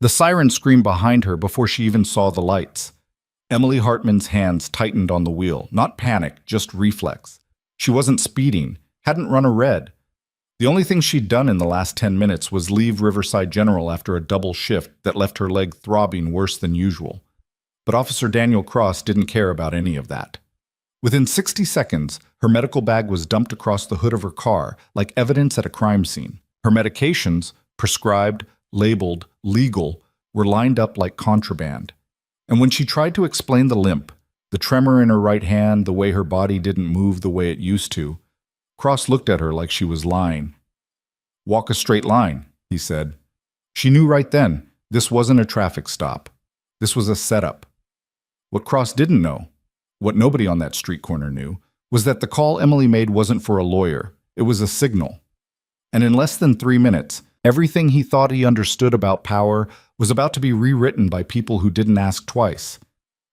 The siren screamed behind her before she even saw the lights. Emily Hartman's hands tightened on the wheel, not panic, just reflex. She wasn't speeding, hadn't run a red. The only thing she'd done in the last 10 minutes was leave Riverside General after a double shift that left her leg throbbing worse than usual. But Officer Daniel Cross didn't care about any of that. Within 60 seconds, her medical bag was dumped across the hood of her car, like evidence at a crime scene. Her medications, prescribed, labeled, legal, were lined up like contraband. And when she tried to explain the limp, the tremor in her right hand, the way her body didn't move the way it used to, Cross looked at her like she was lying. "Walk a straight line," he said. She knew right then this wasn't a traffic stop. This was a setup. What Cross didn't know, what nobody on that street corner knew, was that the call Emily made wasn't for a lawyer. It was a signal. And in less than 3 minutes, everything he thought he understood about power was about to be rewritten by people who didn't ask twice.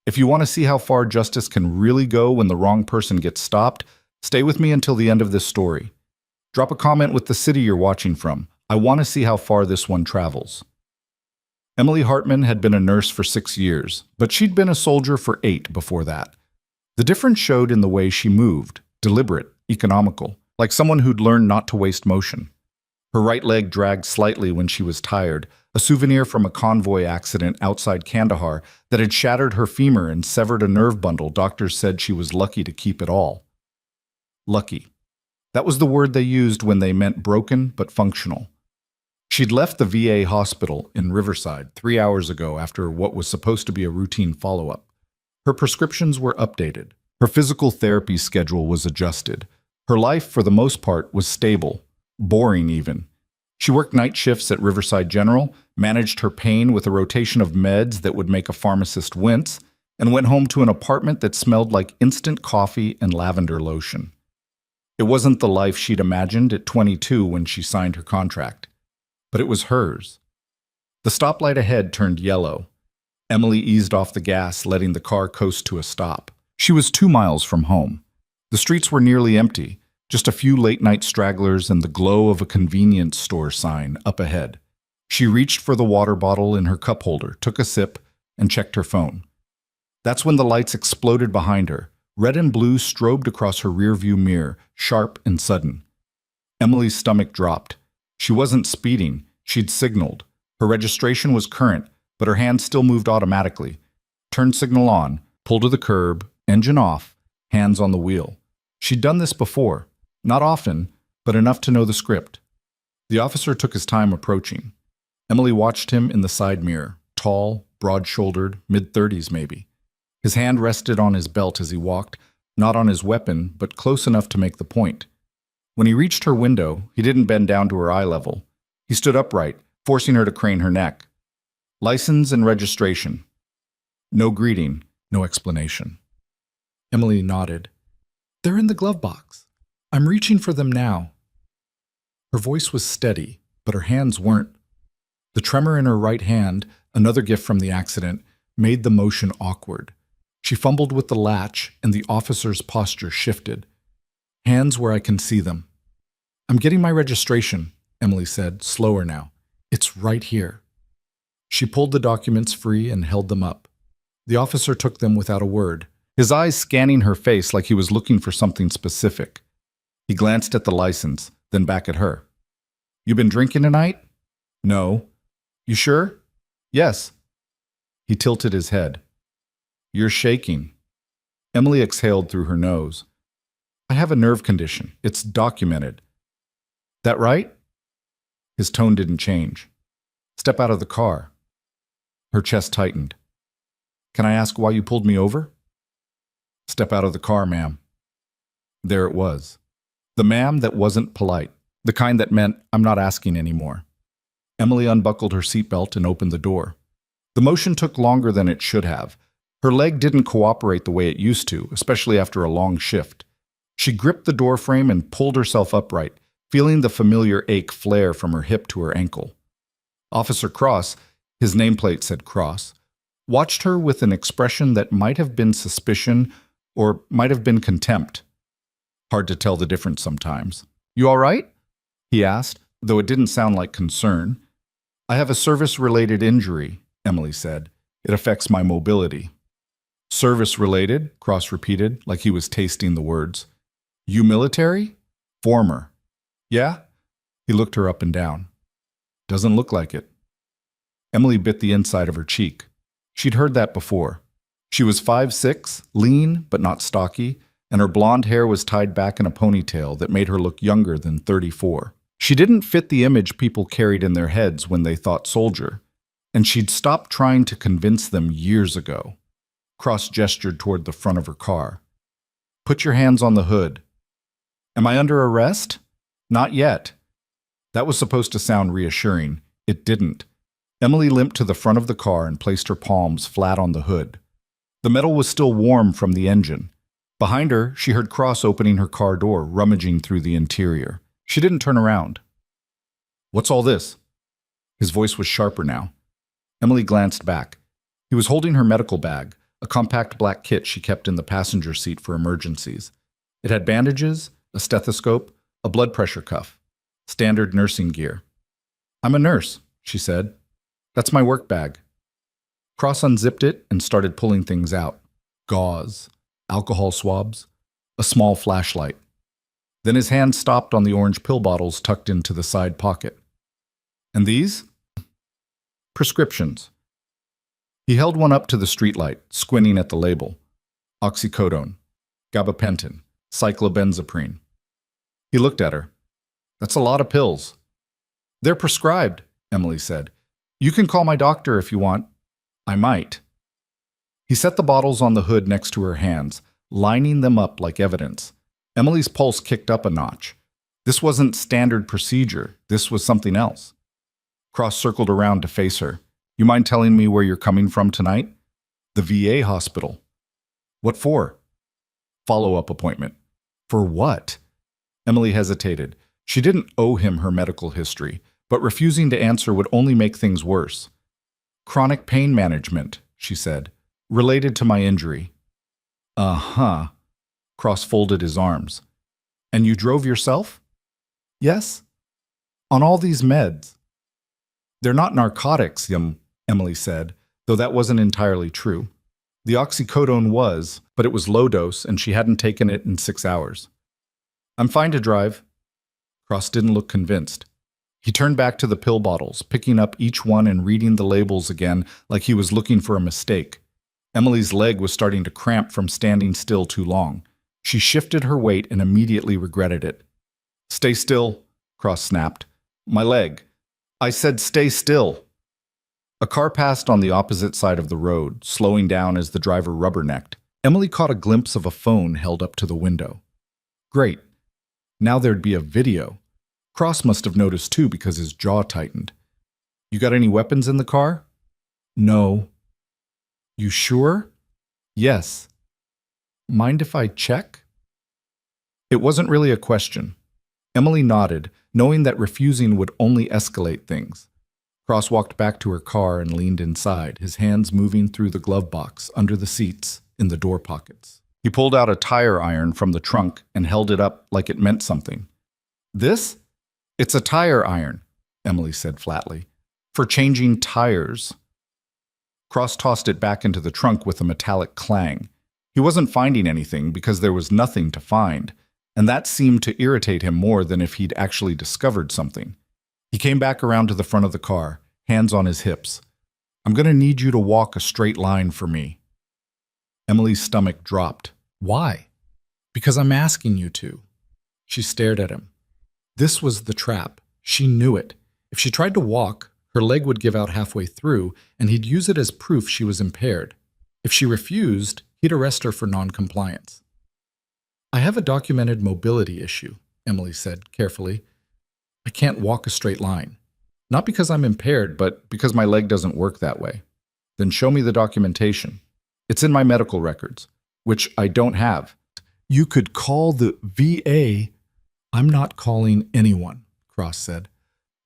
If you want to see how far justice can really go when the wrong person gets stopped, stay with me until the end of this story. Drop a comment with the city you're watching from. I want to see how far this one travels. Emily Hartman had been a nurse for 6 years, but she'd been a soldier for 8 before that. The difference showed in the way she moved, deliberate, economical, like someone who'd learned not to waste motion. Her right leg dragged slightly when she was tired, a souvenir from a convoy accident outside Kandahar that had shattered her femur and severed a nerve bundle. Doctors said she was lucky to keep it all. Lucky. That was the word they used when they meant broken but functional. She'd left the VA hospital in Riverside 3 hours ago after what was supposed to be a routine follow-up. Her prescriptions were updated. Her physical therapy schedule was adjusted. Her life, for the most part, was stable, boring even. She worked night shifts at Riverside General, managed her pain with a rotation of meds that would make a pharmacist wince, and went home to an apartment that smelled like instant coffee and lavender lotion. It wasn't the life she'd imagined at 22 when she signed her contract, but it was hers. The stoplight ahead turned yellow. Emily eased off the gas, letting the car coast to a stop. She was 2 miles from home. The streets were nearly empty, just a few late-night stragglers and the glow of a convenience store sign up ahead. She reached for the water bottle in her cup holder, took a sip, and checked her phone. That's when the lights exploded behind her. Red and blue strobed across her rearview mirror, sharp and sudden. Emily's stomach dropped. She wasn't speeding. She'd signaled. Her registration was current, but her hand still moved automatically. Turn signal on, pull to the curb, engine off, hands on the wheel. She'd done this before. Not often, but enough to know the script. The officer took his time approaching. Emily watched him in the side mirror, tall, broad-shouldered, mid-30s maybe. His hand rested on his belt as he walked, not on his weapon, but close enough to make the point. When he reached her window, he didn't bend down to her eye level. He stood upright, forcing her to crane her neck. License and registration. No greeting, no explanation. Emily nodded. "They're in the glove box. I'm reaching for them now." Her voice was steady, but her hands weren't. The tremor in her right hand, another gift from the accident, made the motion awkward. She fumbled with the latch, and the officer's posture shifted. "Hands where I can see them." "I'm getting my registration," Emily said, slower now. "It's right here." She pulled the documents free and held them up. The officer took them without a word, his eyes scanning her face like he was looking for something specific. He glanced at the license, then back at her. "You been drinking tonight?" "No." "You sure?" "Yes." He tilted his head. "You're shaking." Emily exhaled through her nose. "I have a nerve condition. It's documented." "That right?" His tone didn't change. "Step out of the car." Her chest tightened. "Can I ask why you pulled me over?" "Step out of the car, ma'am." There it was. The ma'am that wasn't polite. The kind that meant, "I'm not asking anymore." Emily unbuckled her seatbelt and opened the door. The motion took longer than it should have. Her leg didn't cooperate the way it used to, especially after a long shift. She gripped the door frame and pulled herself upright, feeling the familiar ache flare from her hip to her ankle. Officer Cross, his nameplate said Cross, watched her with an expression that might have been suspicion or might have been contempt. Hard to tell the difference sometimes. "You all right?" he asked, though it didn't sound like concern. I have a service-related injury, Emily said. It affects my mobility. Service-related, Cross repeated, like he was tasting the words. You military? Former. Yeah? He looked her up and down. Doesn't look like it. Emily bit the inside of her cheek. She'd heard that before. She was 5'6", lean but not stocky, and her blonde hair was tied back in a ponytail that made her look younger than 34. She didn't fit the image people carried in their heads when they thought soldier, and she'd stopped trying to convince them years ago. Cross gestured toward the front of her car. Put your hands on the hood. Am I under arrest? Not yet. That was supposed to sound reassuring. It didn't. Emily limped to the front of the car and placed her palms flat on the hood. The metal was still warm from the engine. Behind her, she heard Cross opening her car door, rummaging through the interior. She didn't turn around. What's all this? His voice was sharper now. Emily glanced back. He was holding her medical bag, a compact black kit she kept in the passenger seat for emergencies. It had bandages, a stethoscope, a blood pressure cuff. Standard nursing gear. I'm a nurse, she said. That's my work bag. Cross unzipped it and started pulling things out. Gauze, alcohol swabs, a small flashlight. Then his hand stopped on the orange pill bottles tucked into the side pocket. And these? Prescriptions. He held one up to the streetlight, squinting at the label. Oxycodone, gabapentin, cyclobenzaprine. He looked at her. That's a lot of pills. They're prescribed, Emily said. You can call my doctor if you want. I might. He set the bottles on the hood next to her hands, lining them up like evidence. Emily's pulse kicked up a notch. This wasn't standard procedure. This was something else. Cross circled around to face her. You mind telling me where you're coming from tonight? The VA hospital. What for? Follow-up appointment. For what? Emily hesitated. She didn't owe him her medical history, but refusing to answer would only make things worse. Chronic pain management, she said, related to my injury. Uh-huh. Cross folded his arms. And you drove yourself? Yes. On all these meds. They're not narcotics, Emily said, though that wasn't entirely true. The oxycodone was, but it was low dose and she hadn't taken it in 6 hours. I'm fine to drive. Cross didn't look convinced. He turned back to the pill bottles, picking up each one and reading the labels again like he was looking for a mistake. Emily's leg was starting to cramp from standing still too long. She shifted her weight and immediately regretted it. Stay still, Cross snapped. My leg. I said stay still. A car passed on the opposite side of the road, slowing down as the driver rubbernecked. Emily caught a glimpse of a phone held up to the window. Great. Now there'd be a video. Cross must have noticed too because his jaw tightened. You got any weapons in the car? No. You sure? Yes. Mind if I check? It wasn't really a question. Emily nodded, knowing that refusing would only escalate things. Cross walked back to her car and leaned inside, his hands moving through the glove box, under the seats, in the door pockets. He pulled out a tire iron from the trunk and held it up like it meant something. This? It's a tire iron, Emily said flatly. For changing tires. Cross tossed it back into the trunk with a metallic clang. He wasn't finding anything because there was nothing to find, and that seemed to irritate him more than if he'd actually discovered something. He came back around to the front of the car, hands on his hips. I'm going to need you to walk a straight line for me. Emily's stomach dropped. Why? Because I'm asking you to. She stared at him. This was the trap. She knew it. If she tried to walk, her leg would give out halfway through, and he'd use it as proof she was impaired. If she refused, he'd arrest her for noncompliance. I have a documented mobility issue, Emily said carefully. I can't walk a straight line. Not because I'm impaired, but because my leg doesn't work that way. Then show me the documentation. It's in my medical records, which I don't have. You could call the VA. I'm not calling anyone, Cross said.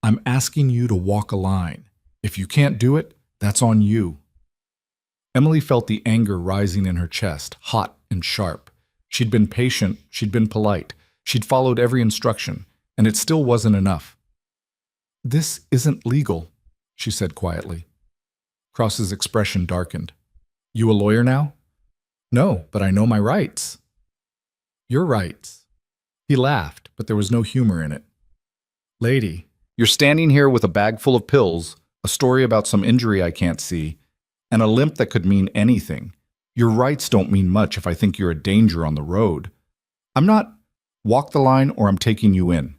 I'm asking you to walk a line. If you can't do it, that's on you. Emily felt the anger rising in her chest, hot and sharp. She'd been patient, she'd been polite, she'd followed every instruction, and it still wasn't enough. This isn't legal, she said quietly. Cross's expression darkened. You a lawyer now? No, but I know my rights. Your rights. He laughed, but there was no humor in it. Lady, you're standing here with a bag full of pills, a story about some injury I can't see, and a limp that could mean anything. Your rights don't mean much if I think you're a danger on the road. I'm not. Walk the line or I'm taking you in.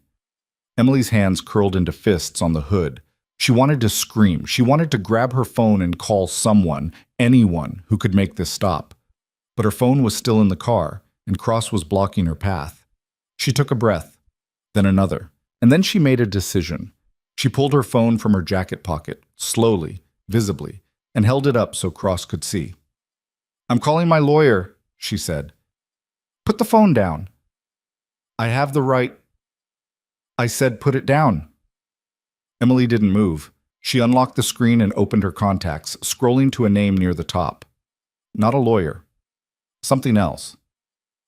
Emily's hands curled into fists on the hood. She wanted to scream. She wanted to grab her phone and call someone, anyone, who could make this stop. But her phone was still in the car, and Cross was blocking her path. She took a breath, then another, and then she made a decision. She pulled her phone from her jacket pocket, slowly, visibly, and held it up so Cross could see. I'm calling my lawyer, she said. Put the phone down. I have the right. I said put it down. Emily didn't move. She unlocked the screen and opened her contacts, scrolling to a name near the top. Not a lawyer. Something else.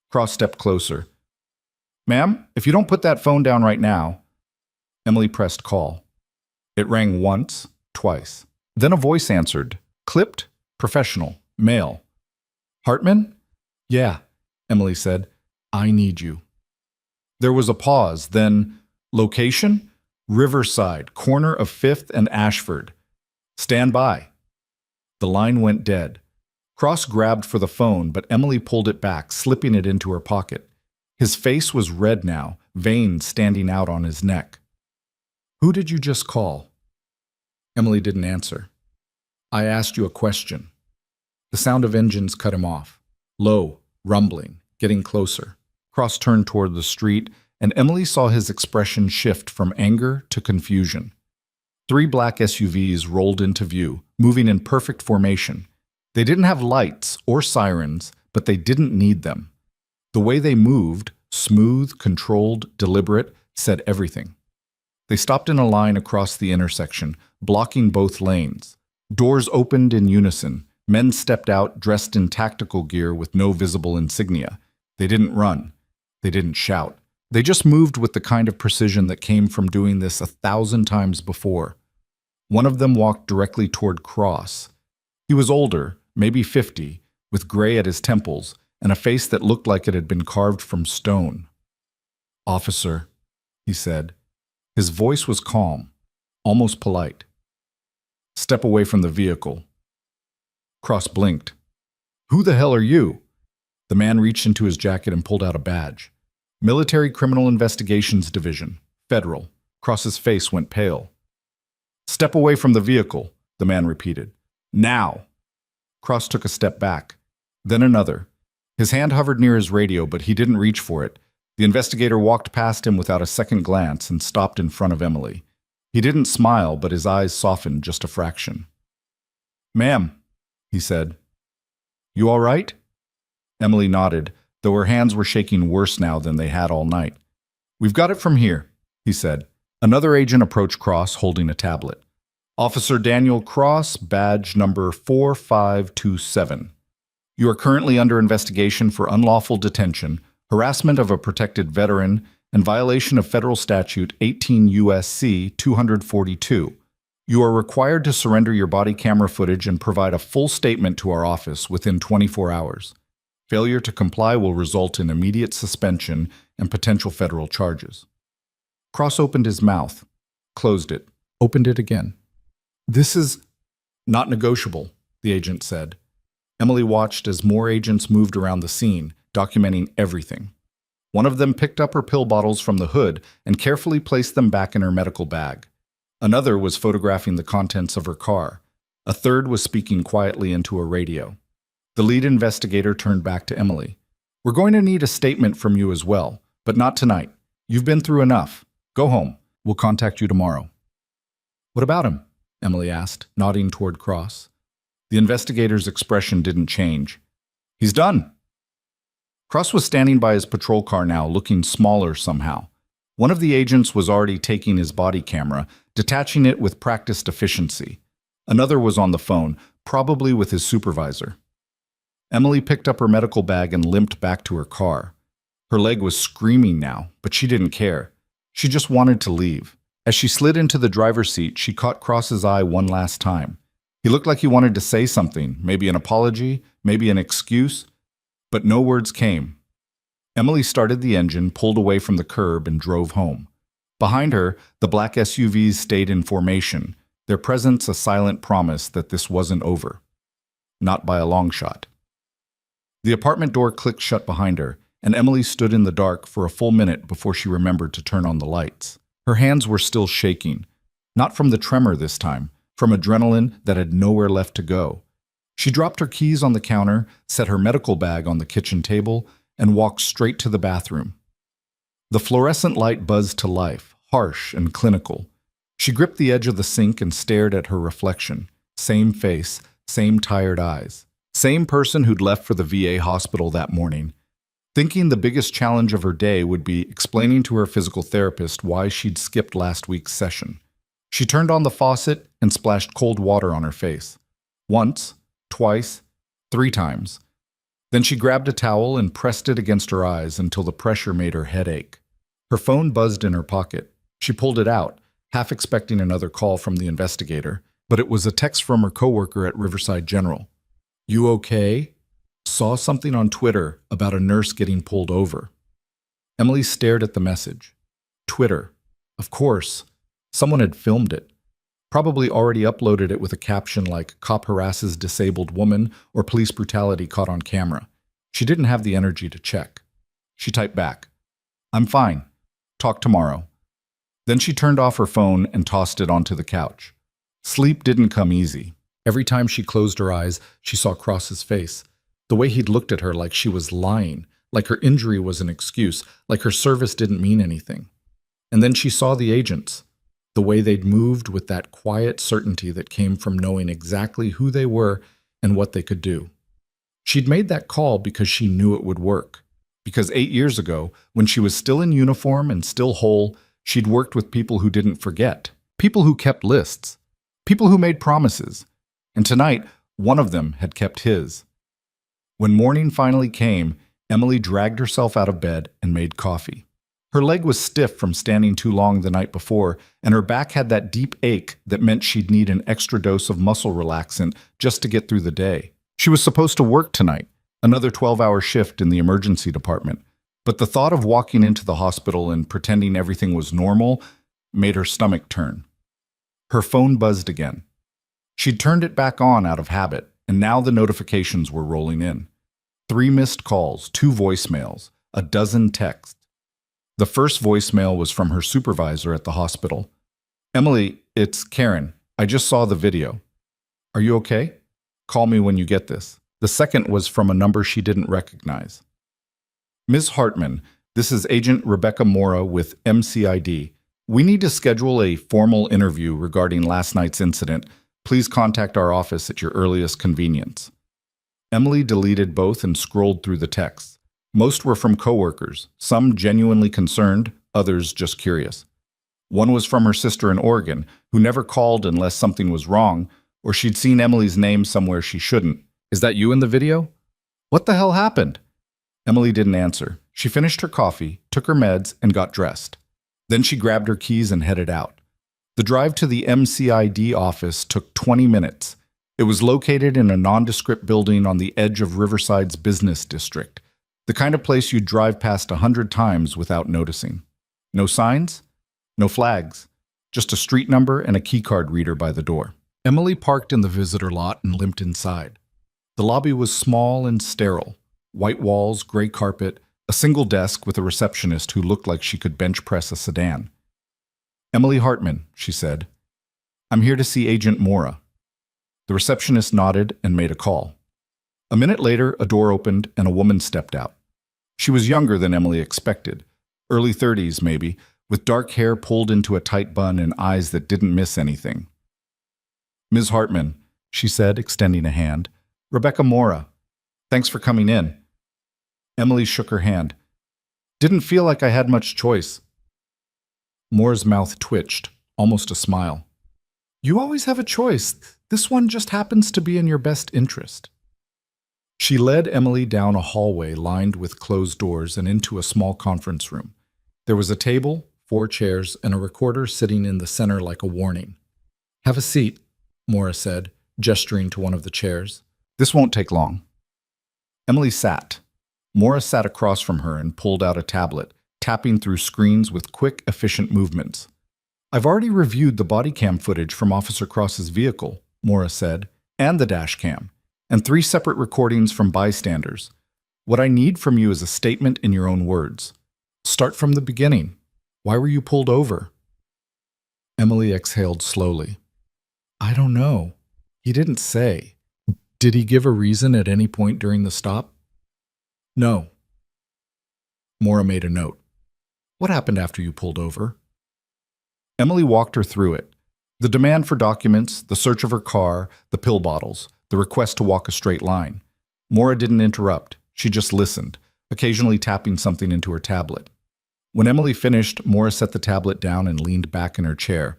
Cross stepped closer. Ma'am, if you don't put that phone down right now. Emily pressed call. It rang once, twice. Then a voice answered. Clipped, professional, male. Hartman? Yeah, Emily said. I need you. There was a pause, then, location? Riverside, corner of 5th and Ashford. Stand by. The line went dead. Cross grabbed for the phone, but Emily pulled it back, slipping it into her pocket. His face was red now, veins standing out on his neck. Who did you just call? Emily didn't answer. I asked you a question. The sound of engines cut him off. Low, rumbling, getting closer. Cross turned toward the street, and Emily saw his expression shift from anger to confusion. 3 black SUVs rolled into view, moving in perfect formation. They didn't have lights or sirens, but they didn't need them. The way they moved, smooth, controlled, deliberate, said everything. They stopped in a line across the intersection, blocking both lanes. Doors opened in unison. Men stepped out, dressed in tactical gear with no visible insignia. They didn't run. They didn't shout. They just moved with the kind of precision that came from doing this 1,000 times before. One of them walked directly toward Cross. He was older, maybe 50, with gray at his temples and a face that looked like it had been carved from stone. Officer, he said. His voice was calm, almost polite. Step away from the vehicle. Cross blinked. Who the hell are you? The man reached into his jacket and pulled out a badge. Military Criminal Investigations Division, Federal. Cross's face went pale. Step away from the vehicle, the man repeated. Now! Cross took a step back, then another. His hand hovered near his radio, but he didn't reach for it. The investigator walked past him without a second glance and stopped in front of Emily. He didn't smile, but his eyes softened just a fraction. Ma'am, he said. You all right? Emily nodded, though her hands were shaking worse now than they had all night. We've got it from here, he said. Another agent approached Cross, holding a tablet. Officer Daniel Cross, badge number 4527. You are currently under investigation for unlawful detention, harassment of a protected veteran, and violation of Federal Statute 18 U.S.C. 242. You are required to surrender your body camera footage and provide a full statement to our office within 24 hours. Failure to comply will result in immediate suspension and potential federal charges. Cross opened his mouth, closed it, opened it again. This is not negotiable, the agent said. Emily watched as more agents moved around the scene, documenting everything. One of them picked up her pill bottles from the hood and carefully placed them back in her medical bag. Another was photographing the contents of her car. A third was speaking quietly into a radio. The lead investigator turned back to Emily. We're going to need a statement from you as well, but not tonight. You've been through enough. Go home. We'll contact you tomorrow. What about him? Emily asked, nodding toward Cross. The investigator's expression didn't change. He's done. Cross was standing by his patrol car now, looking smaller somehow. One of the agents was already taking his body camera, detaching it with practiced efficiency. Another was on the phone, probably with his supervisor. Emily picked up her medical bag and limped back to her car. Her leg was screaming now, but she didn't care. She just wanted to leave. As she slid into the driver's seat, she caught Cross's eye one last time. He looked like he wanted to say something, maybe an apology, maybe an excuse, but no words came. Emily started the engine, pulled away from the curb, and drove home. Behind her, the black SUVs stayed in formation, their presence a silent promise that this wasn't over. Not by a long shot. The apartment door clicked shut behind her, and Emily stood in the dark for a full minute before she remembered to turn on the lights. Her hands were still shaking, not from the tremor this time, from adrenaline that had nowhere left to go. She dropped her keys on the counter, set her medical bag on the kitchen table, and walked straight to the bathroom. The fluorescent light buzzed to life, harsh and clinical. She gripped the edge of the sink and stared at her reflection. Same face, same tired eyes. Same person who'd left for the VA hospital that morning, thinking the biggest challenge of her day would be explaining to her physical therapist why she'd skipped last week's session. She turned on the faucet and splashed cold water on her face. Once, twice, 3 times. Then she grabbed a towel and pressed it against her eyes until the pressure made her head ache. Her phone buzzed in her pocket. She pulled it out, half expecting another call from the investigator, but it was a text from her coworker at Riverside General. "You okay? Saw something on Twitter about a nurse getting pulled over." Emily stared at the message. Twitter. Of course. Someone had filmed it. Probably already uploaded it with a caption like "Cop harasses disabled woman" or "Police brutality caught on camera." She didn't have the energy to check. She typed back, "I'm fine. Talk tomorrow." Then she turned off her phone and tossed it onto the couch. Sleep didn't come easy. Every time she closed her eyes, she saw Cross's face. The way he'd looked at her like she was lying, like her injury was an excuse, like her service didn't mean anything. And then she saw the agents, the way they'd moved with that quiet certainty that came from knowing exactly who they were and what they could do. She'd made that call because she knew it would work. Because 8 years ago, when she was still in uniform and still whole, she'd worked with people who didn't forget, people who kept lists, people who made promises. And tonight, one of them had kept his. When morning finally came, Emily dragged herself out of bed and made coffee. Her leg was stiff from standing too long the night before, and her back had that deep ache that meant she'd need an extra dose of muscle relaxant just to get through the day. She was supposed to work tonight, another 12-hour shift in the emergency department, but the thought of walking into the hospital and pretending everything was normal made her stomach turn. Her phone buzzed again. She'd turned it back on out of habit, and now the notifications were rolling in. 3 missed calls, 2 voicemails, a dozen texts. The first voicemail was from her supervisor at the hospital. "Emily, it's Karen. I just saw the video. Are you okay? Call me when you get this." The second was from a number she didn't recognize. "Ms. Hartman, this is Agent Rebecca Mora with MCID. We need to schedule a formal interview regarding last night's incident. Please contact our office at your earliest convenience." Emily deleted both and scrolled through the texts. Most were from coworkers, some genuinely concerned, others just curious. One was from her sister in Oregon, who never called unless something was wrong, or she'd seen Emily's name somewhere she shouldn't. "Is that you in the video? What the hell happened?" Emily didn't answer. She finished her coffee, took her meds, and got dressed. Then she grabbed her keys and headed out. The drive to the MCID office took 20 minutes. It was located in a nondescript building on the edge of Riverside's business district, the kind of place you'd drive past 100 times without noticing. No signs, no flags, just a street number and a keycard reader by the door. Emily parked in the visitor lot and limped inside. The lobby was small and sterile. White walls, gray carpet, a single desk with a receptionist who looked like she could bench press a sedan. "Emily Hartman," she said. "I'm here to see Agent Mora." The receptionist nodded and made a call. A minute later, a door opened and a woman stepped out. She was younger than Emily expected, early 30s maybe, with dark hair pulled into a tight bun and eyes that didn't miss anything. "Ms. Hartman," she said, extending a hand. "Rebecca Mora. Thanks for coming in." Emily shook her hand. "Didn't feel like I had much choice." Mora's mouth twitched, almost a smile. "You always have a choice. This one just happens to be in your best interest." She led Emily down a hallway lined with closed doors and into a small conference room. There was a table, 4 chairs, and a recorder sitting in the center like a warning. "Have a seat," Maura said, gesturing to one of the chairs. "This won't take long." Emily sat. Maura sat across from her and pulled out a tablet, tapping through screens with quick, efficient movements. "I've already reviewed the body cam footage from Officer Cross's vehicle," Maura said, "and the dash cam, and 3 separate recordings from bystanders. What I need from you is a statement in your own words. Start from the beginning. Why were you pulled over?" Emily exhaled slowly. "I don't know. He didn't say. Did he give a reason at any point during the stop?" "No." Maura made a note. "What happened after you pulled over?" Emily walked her through it. The demand for documents, the search of her car, the pill bottles, the request to walk a straight line. Maura didn't interrupt. She just listened, occasionally tapping something into her tablet. When Emily finished, Maura set the tablet down and leaned back in her chair.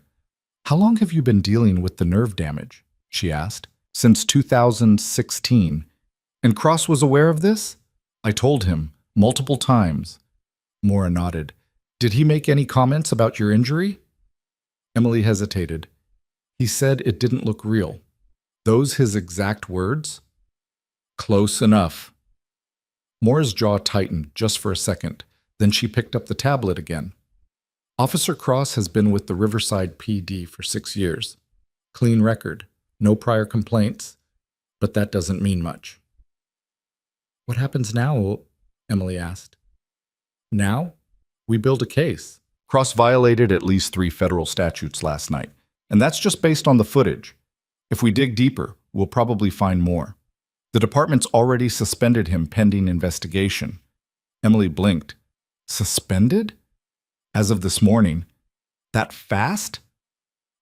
"How long have you been dealing with the nerve damage?" she asked. "Since 2016. And Cross was aware of this?" "I told him, multiple times." Maura nodded. "Did he make any comments about your injury?" Emily hesitated. "He said it didn't look real." "Those his exact words?" "Close enough." Maura's jaw tightened just for a second. Then she picked up the tablet again. "Officer Cross has been with the Riverside PD for 6 years. Clean record, no prior complaints, but that doesn't mean much." "What happens now?" Emily asked. "Now? We build a case. Cross violated at least 3 federal statutes last night, and that's just based on the footage. If we dig deeper, we'll probably find more. The department's already suspended him pending investigation." Emily blinked. "Suspended? As of this morning? That fast?"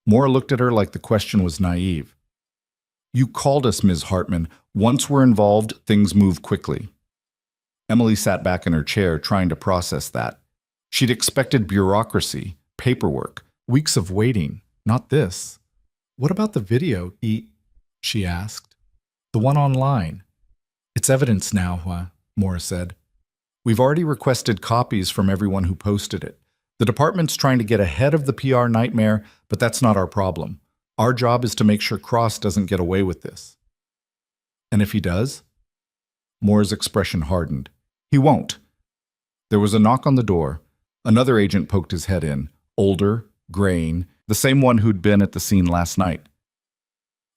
Maura looked at her like the question was naive. "You called us, Ms. Hartman. Once we're involved, things move quickly." Emily sat back in her chair, trying to process that. She'd expected bureaucracy, paperwork, weeks of waiting, not this. "What about the video, she asked. "The one online?" "It's evidence now," Maura said. "We've already requested copies from everyone who posted it. The department's trying to get ahead of the PR nightmare, but that's not our problem. Our job is to make sure Cross doesn't get away with this." "And if he does?" Maura's expression hardened. "He won't." There was a knock on the door. Another agent poked his head in, older, graying, the same one who'd been at the scene last night.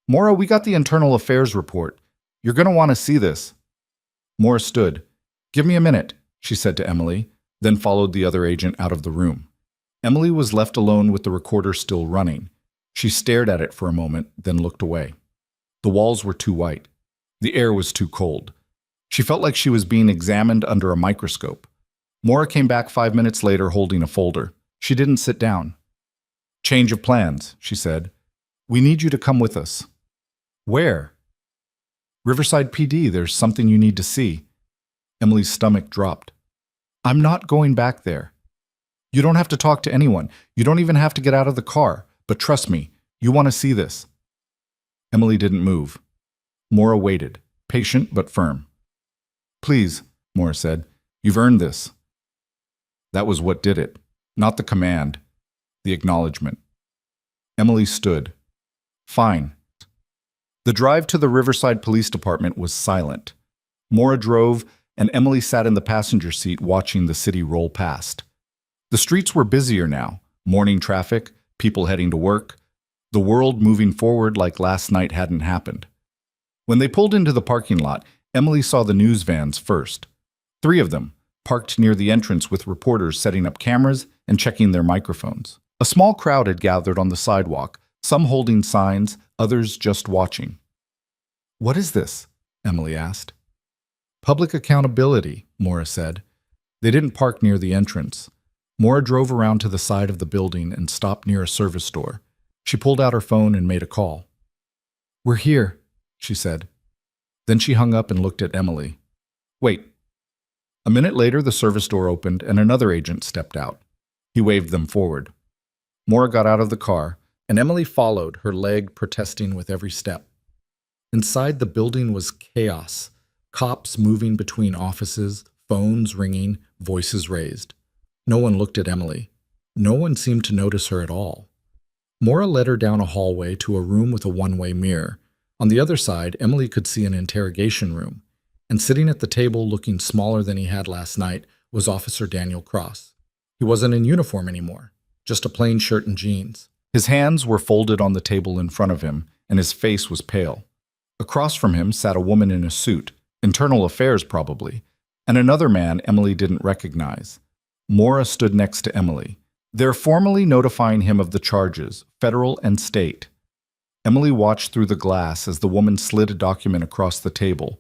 "Maura, we got the internal affairs report. You're going to want to see this." Maura stood. "Give me a minute," she said to Emily, then followed the other agent out of the room. Emily was left alone with the recorder still running. She stared at it for a moment, then looked away. The walls were too white. The air was too cold. She felt like she was being examined under a microscope. Maura came back 5 minutes later holding a folder. She didn't sit down. "Change of plans," she said. "We need you to come with us." "Where?" "Riverside PD, there's something you need to see." Emily's stomach dropped. "I'm not going back there. You don't have to talk to anyone. You don't even have to get out of the car. But trust me, you want to see this." Emily didn't move. Maura waited, patient but firm. "Please," Maura said, "you've earned this." That was what did it. Not the command, the acknowledgement. Emily stood. "Fine." The drive to the Riverside Police Department was silent. Maura drove, and Emily sat in the passenger seat watching the city roll past. The streets were busier now, morning traffic, people heading to work, the world moving forward like last night hadn't happened. When they pulled into the parking lot, Emily saw the news vans first. 3 of them, parked near the entrance with reporters setting up cameras and checking their microphones. A small crowd had gathered on the sidewalk, some holding signs, others just watching. "What is this?" Emily asked. "Public accountability," Maura said. They didn't park near the entrance. Maura drove around to the side of the building and stopped near a service store. She pulled out her phone and made a call. "We're here," she said. Then she hung up and looked at Emily. "Wait." A minute later, the service door opened and another agent stepped out. He waved them forward. Maura got out of the car, and Emily followed, her leg protesting with every step. Inside the building was chaos, cops moving between offices, phones ringing, voices raised. No one looked at Emily. No one seemed to notice her at all. Maura led her down a hallway to a room with a one-way mirror. On the other side, Emily could see an interrogation room, and sitting at the table looking smaller than he had last night was Officer Daniel Cross. He wasn't in uniform anymore, just a plain shirt and jeans. His hands were folded on the table in front of him, and his face was pale. Across from him sat a woman in a suit, internal affairs probably, and another man Emily didn't recognize. Maura stood next to Emily. They're formally notifying him of the charges, federal and state. Emily watched through the glass as the woman slid a document across the table.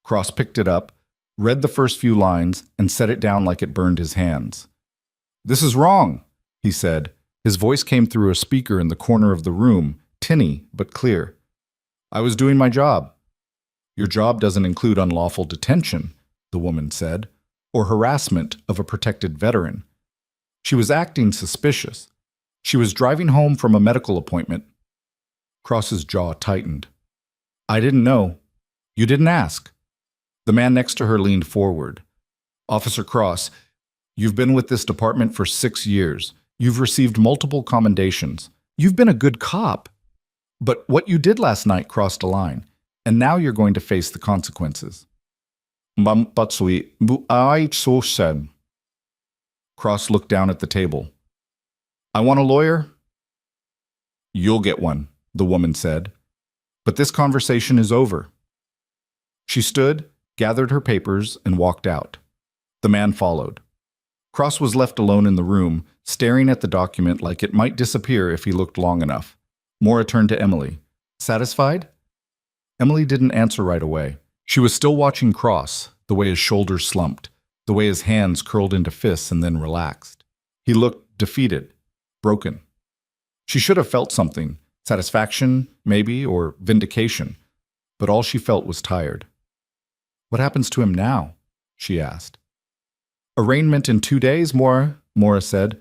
Cross picked it up, read the first few lines, and set it down like it burned his hands. "This is wrong," he said. His voice came through a speaker in the corner of the room, tinny but clear. "I was doing my job." "Your job doesn't include unlawful detention," the woman said, "or harassment of a protected veteran." She was acting suspicious. She was driving home from a medical appointment. Cross's jaw tightened. "I didn't know. You didn't ask." The man next to her leaned forward. "Officer Cross, you've been with this department for 6 years. You've received multiple commendations. You've been a good cop. But what you did last night crossed a line, and now you're going to face the consequences." Cross looked down at the table. "I want a lawyer?" "You'll get one," the woman said. "But this conversation is over." She stood, gathered her papers, and walked out. The man followed. Cross was left alone in the room, staring at the document like it might disappear if he looked long enough. Maura turned to Emily. "Satisfied?" Emily didn't answer right away. She was still watching Cross, the way his shoulders slumped, the way his hands curled into fists and then relaxed. He looked defeated, broken. She should have felt something, satisfaction, maybe, or vindication, but all she felt was tired. "What happens to him now?" she asked. "Arraignment in 2 days, Maura said.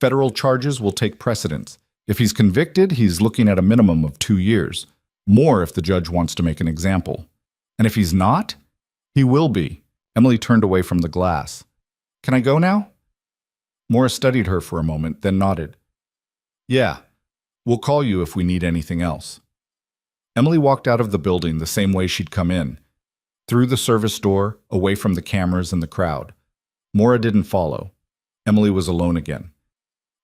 "Federal charges will take precedence. If he's convicted, he's looking at a minimum of 2 years. More if the judge wants to make an example. And if he's not, he will be." Emily turned away from the glass. "Can I go now?" Maura studied her for a moment, then nodded. "Yeah, we'll call you if we need anything else." Emily walked out of the building the same way she'd come in, through the service door, away from the cameras and the crowd. Maura didn't follow. Emily was alone again.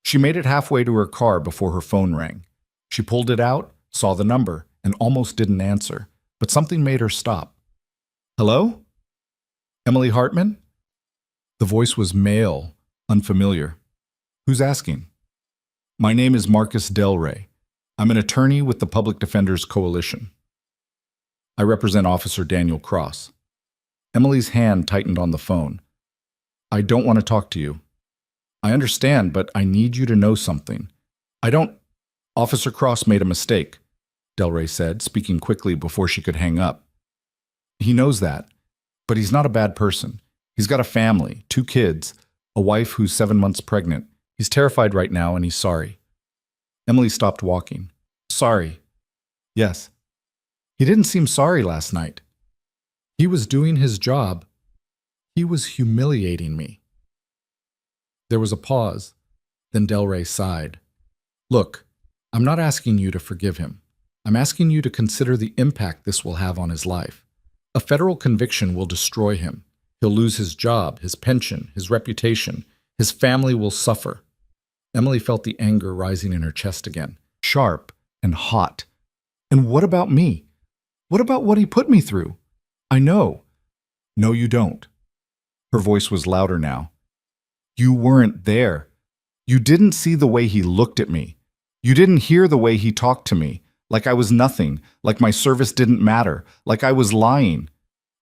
She made it halfway to her car before her phone rang. She pulled it out, saw the number, and almost didn't answer, but something made her stop. "Hello? Emily Hartman?" The voice was male, unfamiliar. "Who's asking?" "My name is Marcus Del Rey. I'm an attorney with the Public Defenders Coalition. I represent Officer Daniel Cross." Emily's hand tightened on the phone. "I don't want to talk to you. I understand, but I need you to know something. I don't—" "Officer Cross made a mistake," Del Rey said, speaking quickly before she could hang up. "He knows that, but he's not a bad person. He's got a family, 2 kids, a wife who's 7 months pregnant. He's terrified right now and he's sorry." Emily stopped walking. "Sorry?" "Yes. He didn't seem sorry last night. He was doing his job. He was humiliating me." There was a pause. Then Del Rey sighed. "Look, I'm not asking you to forgive him. I'm asking you to consider the impact this will have on his life. A federal conviction will destroy him. He'll lose his job, his pension, his reputation. His family will suffer." Emily felt the anger rising in her chest again, sharp and hot. "And what about me? What about what he put me through? I know." "No, you don't." Her voice was louder now. "You weren't there. You didn't see the way he looked at me. You didn't hear the way he talked to me, like I was nothing, like my service didn't matter, like I was lying.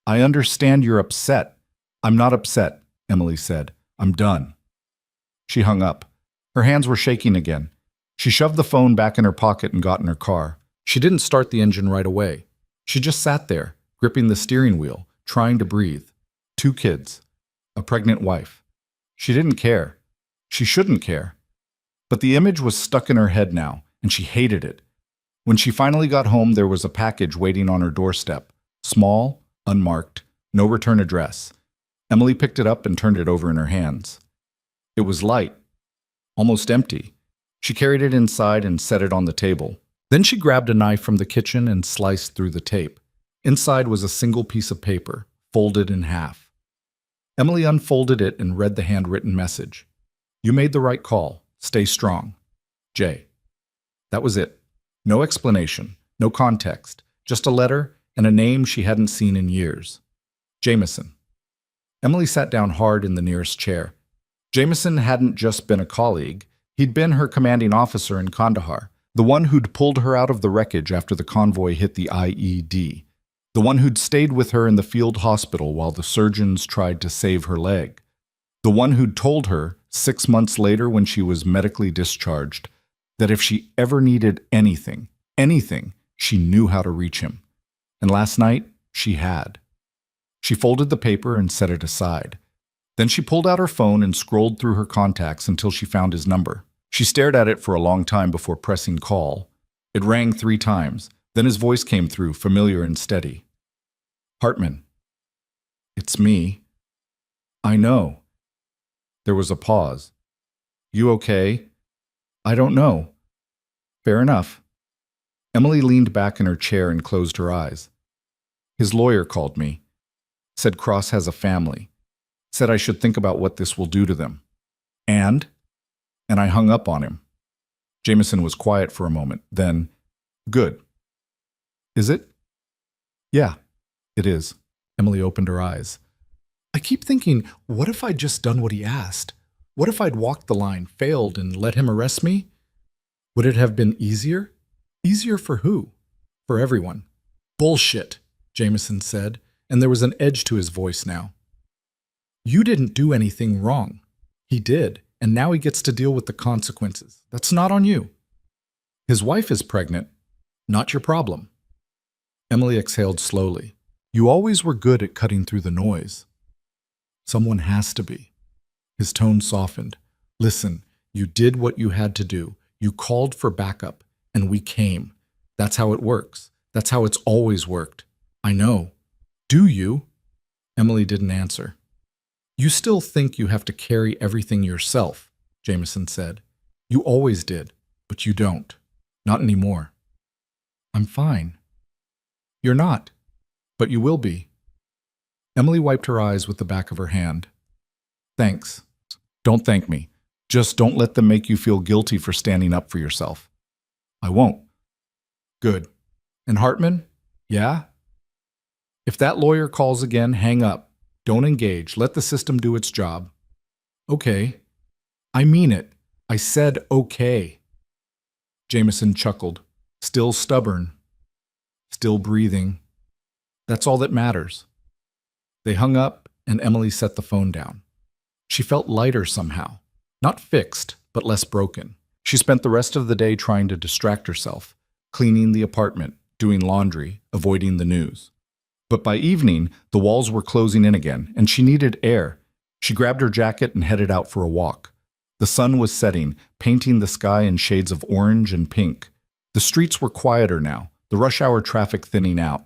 I understand you're upset." "I'm not upset," Emily said. "I'm done." She hung up. Her hands were shaking again. She shoved the phone back in her pocket and got in her car. She didn't start the engine right away. She just sat there, gripping the steering wheel, trying to breathe. 2 kids. A pregnant wife. She didn't care. She shouldn't care. But the image was stuck in her head now, and she hated it. When she finally got home, there was a package waiting on her doorstep. Small, unmarked, no return address. Emily picked it up and turned it over in her hands. It was light. almost empty. She carried it inside and set it on the table. Then she grabbed a knife from the kitchen and sliced through the tape. Inside was a single piece of paper, folded in half. Emily unfolded it and read the handwritten message. "You made the right call. Stay strong. Jay." That was it. No explanation, no context, just a letter and a name she hadn't seen in years. Jameson. Emily sat down hard in the nearest chair. Jameson hadn't just been a colleague. He'd been her commanding officer in Kandahar, the one who'd pulled her out of the wreckage after the convoy hit the IED, the one who'd stayed with her in the field hospital while the surgeons tried to save her leg, the one who'd told her, 6 months later when she was medically discharged, that if she ever needed anything, she knew how to reach him. And last night, she had. She folded the paper and set it aside. Then she pulled out her phone and scrolled through her contacts until she found his number. She stared at it for a long time before pressing call. It rang 3 times. Then his voice came through, familiar and steady. "Hartman." "It's me." "I know." There was a pause. "You okay?" "I don't know." "Fair enough." Emily leaned back in her chair and closed her eyes. "His lawyer called me. Said Cross has a family. Said I should think about what this will do to them. And I hung up on him." Jameson was quiet for a moment. Then, "Good. Is it?" "Yeah, it is." Emily opened her eyes. "I keep thinking, what if I'd just done what he asked? What if I'd walked the line, failed, and let him arrest me? Would it have been easier? Easier for who? For everyone." "Bullshit," Jameson said, and there was an edge to his voice now. "You didn't do anything wrong. He did, and now he gets to deal with the consequences. That's not on you. His wife is pregnant. Not your problem." Emily exhaled slowly. "You always were good at cutting through the noise." "Someone has to be." His tone softened. "Listen, you did what you had to do. You called for backup, and we came. That's how it works. That's how it's always worked. I know. Do you?" Emily didn't answer. "You still think you have to carry everything yourself," Jameson said. "You always did, but you don't. Not anymore." "I'm fine." "You're not, but you will be." Emily wiped her eyes with the back of her hand. "Thanks. Don't thank me. Just don't let them make you feel guilty for standing up for yourself." "I won't." "Good. And Hartman? Yeah?" "If that lawyer calls again, hang up. Don't engage. Let the system do its job." "Okay." "I mean it. I said okay." Jameson chuckled. "Still stubborn. Still breathing. That's all that matters." They hung up, and Emily set the phone down. She felt lighter somehow. Not fixed, but less broken. She spent the rest of the day trying to distract herself, cleaning the apartment, doing laundry, avoiding the news. But by evening, the walls were closing in again, and she needed air. She grabbed her jacket and headed out for a walk. The sun was setting, painting the sky in shades of orange and pink. The streets were quieter now, the rush hour traffic thinning out.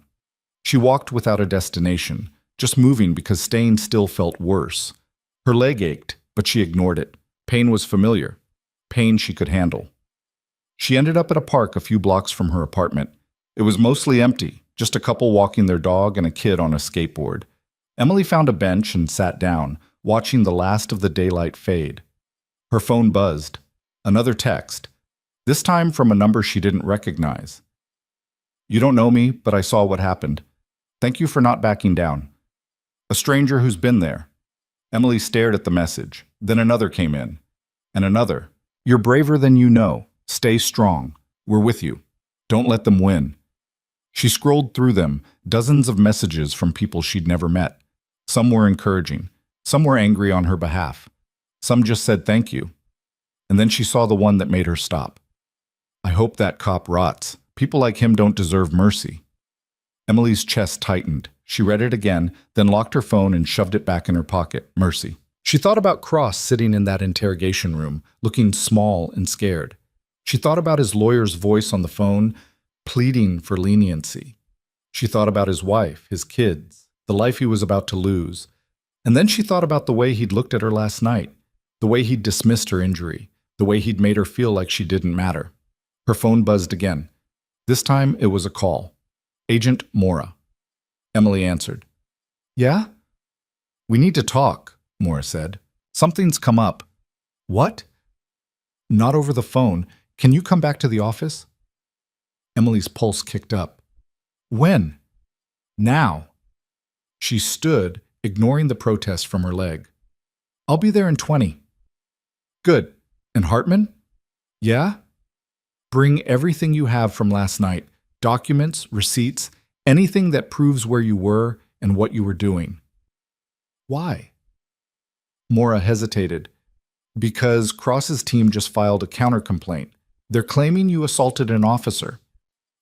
She walked without a destination, just moving because staying still felt worse. Her leg ached, but she ignored it. Pain was familiar. Pain she could handle. She ended up at a park a few blocks from her apartment. It was mostly empty, just a couple walking their dog and a kid on a skateboard. Emily found a bench and sat down, watching the last of the daylight fade. Her phone buzzed. Another text. This time from a number she didn't recognize. "You don't know me, but I saw what happened. Thank you for not backing down. A stranger who's been there." Emily stared at the message. Then another came in. And another. "You're braver than you know. Stay strong. We're with you. Don't let them win." She scrolled through them, dozens of messages from people she'd never met. Some were encouraging. Some were angry on her behalf. Some just said thank you. And then she saw the one that made her stop. "I hope that cop rots. People like him don't deserve mercy." Emily's chest tightened. She read it again, then locked her phone and shoved it back in her pocket. Mercy. She thought about Cross sitting in that interrogation room, looking small and scared. She thought about his lawyer's voice on the phone, pleading for leniency. She thought about his wife, his kids, the life he was about to lose. And then she thought about the way he'd looked at her last night, the way he'd dismissed her injury, the way he'd made her feel like she didn't matter. Her phone buzzed again. This time it was a call. Agent Mora. Emily answered. Yeah? We need to talk, Mora said. Something's come up. What? Not over the phone. Can you come back to the office? Emily's pulse kicked up. When? Now. She stood, ignoring the protest from her leg. I'll be there in 20. Good. And Hartman? Yeah? Bring everything you have from last night. Documents, receipts, anything that proves where you were and what you were doing. Why? Mora hesitated. Because Cross's team just filed a counter-complaint. They're claiming you assaulted an officer.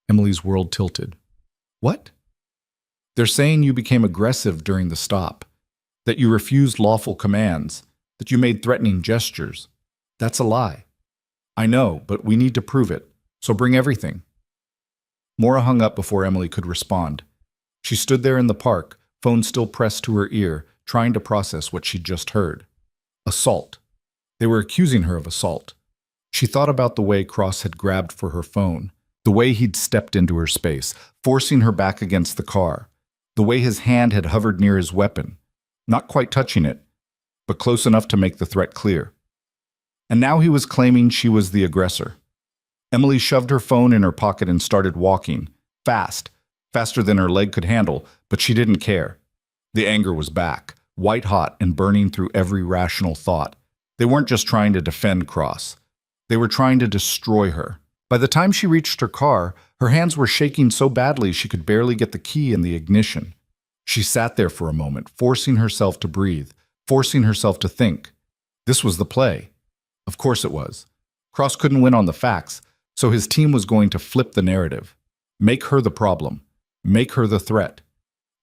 Emily's world tilted. What? They're saying you became aggressive during the stop, that you refused lawful commands, that you made threatening gestures. That's a lie. I know, but we need to prove it, so bring everything. Mora hung up before Emily could respond. She stood there in the park, phone still pressed to her ear, trying to process what she'd just heard. Assault. They were accusing her of assault. She thought about the way Cross had grabbed for her phone, the way he'd stepped into her space, forcing her back against the car, the way his hand had hovered near his weapon, not quite touching it, but close enough to make the threat clear. And now he was claiming she was the aggressor. Emily shoved her phone in her pocket and started walking, fast, faster than her leg could handle, but she didn't care. The anger was back, white-hot and burning through every rational thought. They weren't just trying to defend Cross. They were trying to destroy her. By the time she reached her car, her hands were shaking so badly she could barely get the key in the ignition. She sat there for a moment, forcing herself to breathe, forcing herself to think. This was the play. Of course it was. Cross couldn't win on the facts, so his team was going to flip the narrative. Make her the problem. Make her the threat.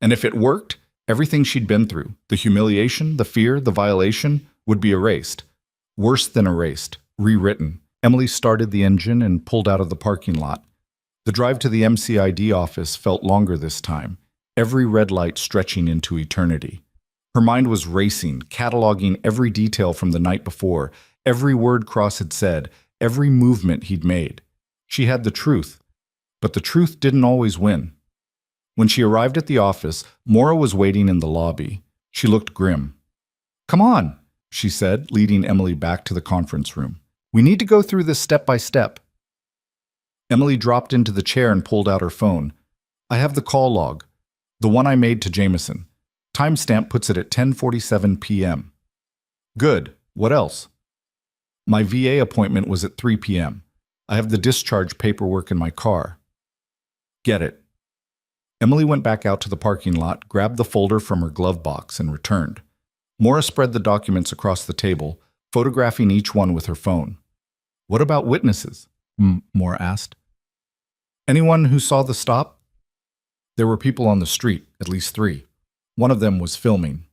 And if it worked, everything she'd been through, the humiliation, the fear, the violation, would be erased. Worse than erased, rewritten. Emily started the engine and pulled out of the parking lot. The drive to the MCID office felt longer this time, every red light stretching into eternity. Her mind was racing, cataloging every detail from the night before, every word Cross had said, every movement he'd made. She had the truth, but the truth didn't always win. When she arrived at the office, Mora was waiting in the lobby. She looked grim. Come on, she said, leading Emily back to the conference room. We need to go through this step by step. Emily dropped into the chair and pulled out her phone. I have the call log, the one I made to Jameson. Timestamp puts it at 10:47 p.m. Good. What else? My VA appointment was at 3 p.m. I have the discharge paperwork in my car. Get it. Emily went back out to the parking lot, grabbed the folder from her glove box, and returned. Mora spread the documents across the table, photographing each one with her phone. What about witnesses? Mora asked. Anyone who saw the stop? There were people on the street, at least 3. One of them was filming.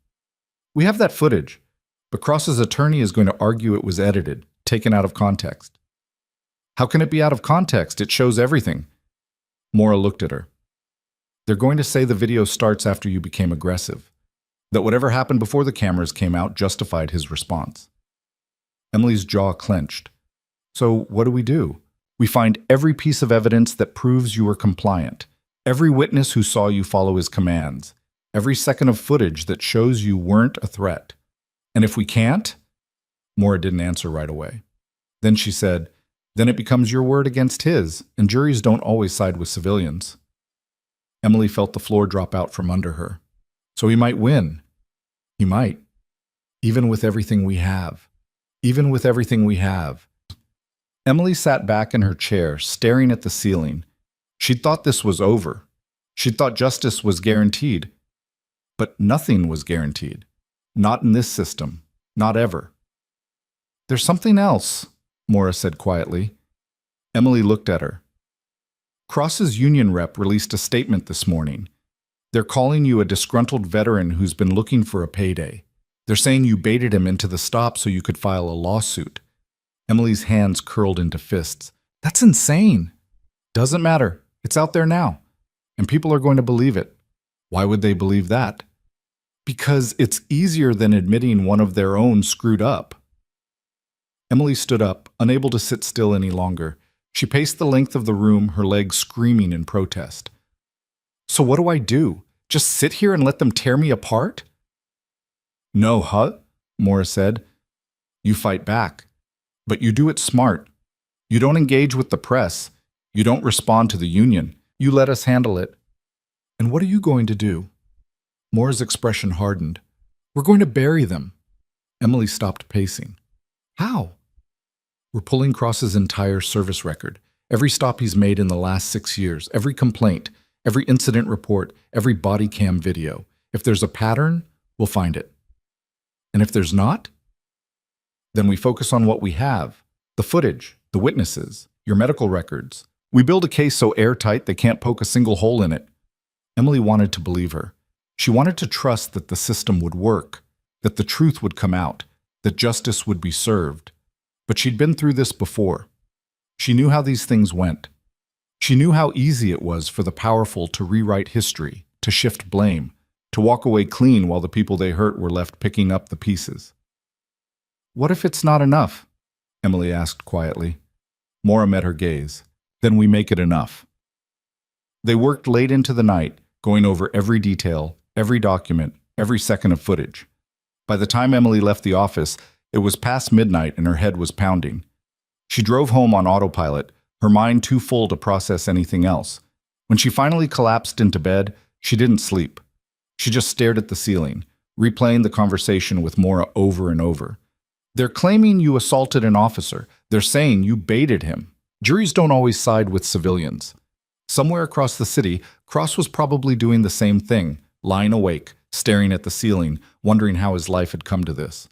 We have that footage, but Cross's attorney is going to argue it was edited, taken out of context. How can it be out of context? It shows everything. Mora looked at her. They're going to say the video starts after you became aggressive, that whatever happened before the cameras came out justified his response. Emily's jaw clenched. So what do? We find every piece of evidence that proves you were compliant, every witness who saw you follow his commands, every second of footage that shows you weren't a threat. And if we can't? Mora didn't answer right away. Then she said, then it becomes your word against his, and juries don't always side with civilians. Emily felt the floor drop out from under her. So he might win. He might. Even with everything we have. Even with everything we have. Emily sat back in her chair, staring at the ceiling. She'd thought this was over. She'd thought justice was guaranteed. But nothing was guaranteed. Not in this system. Not ever. There's something else, Mora said quietly. Emily looked at her. Cross's union rep released a statement this morning. They're calling you a disgruntled veteran who's been looking for a payday. They're saying you baited him into the stop so you could file a lawsuit. Emily's hands curled into fists. That's insane. Doesn't matter. It's out there now. And people are going to believe it. Why would they believe that? Because it's easier than admitting one of their own screwed up. Emily stood up, unable to sit still any longer. She paced the length of the room, her legs screaming in protest. So what do I do? Just sit here and let them tear me apart? No, huh? Maura said. You fight back. But you do it smart. You don't engage with the press. You don't respond to the union. You let us handle it. And what are you going to do? Maura's expression hardened. We're going to bury them. Emily stopped pacing. How? We're pulling Cross's entire service record. Every stop he's made in the last 6 years, every complaint, every incident report, every body cam video. If there's a pattern, we'll find it. And if there's not, then we focus on what we have. The footage, the witnesses, your medical records. We build a case so airtight they can't poke a single hole in it. Emily wanted to believe her. She wanted to trust that the system would work, that the truth would come out, that justice would be served. But she'd been through this before. She knew how these things went. She knew how easy it was for the powerful to rewrite history, to shift blame, to walk away clean while the people they hurt were left picking up the pieces. What if it's not enough? Emily asked quietly. Maura met her gaze. Then we make it enough. They worked late into the night, going over every detail, every document, every second of footage. By the time Emily left the office, it was past midnight and her head was pounding. She drove home on autopilot, her mind too full to process anything else. When she finally collapsed into bed, she didn't sleep. She just stared at the ceiling, replaying the conversation with Maura over and over. They're claiming you assaulted an officer. They're saying you baited him. Juries don't always side with civilians. Somewhere across the city, Cross was probably doing the same thing, lying awake, staring at the ceiling, wondering how his life had come to this.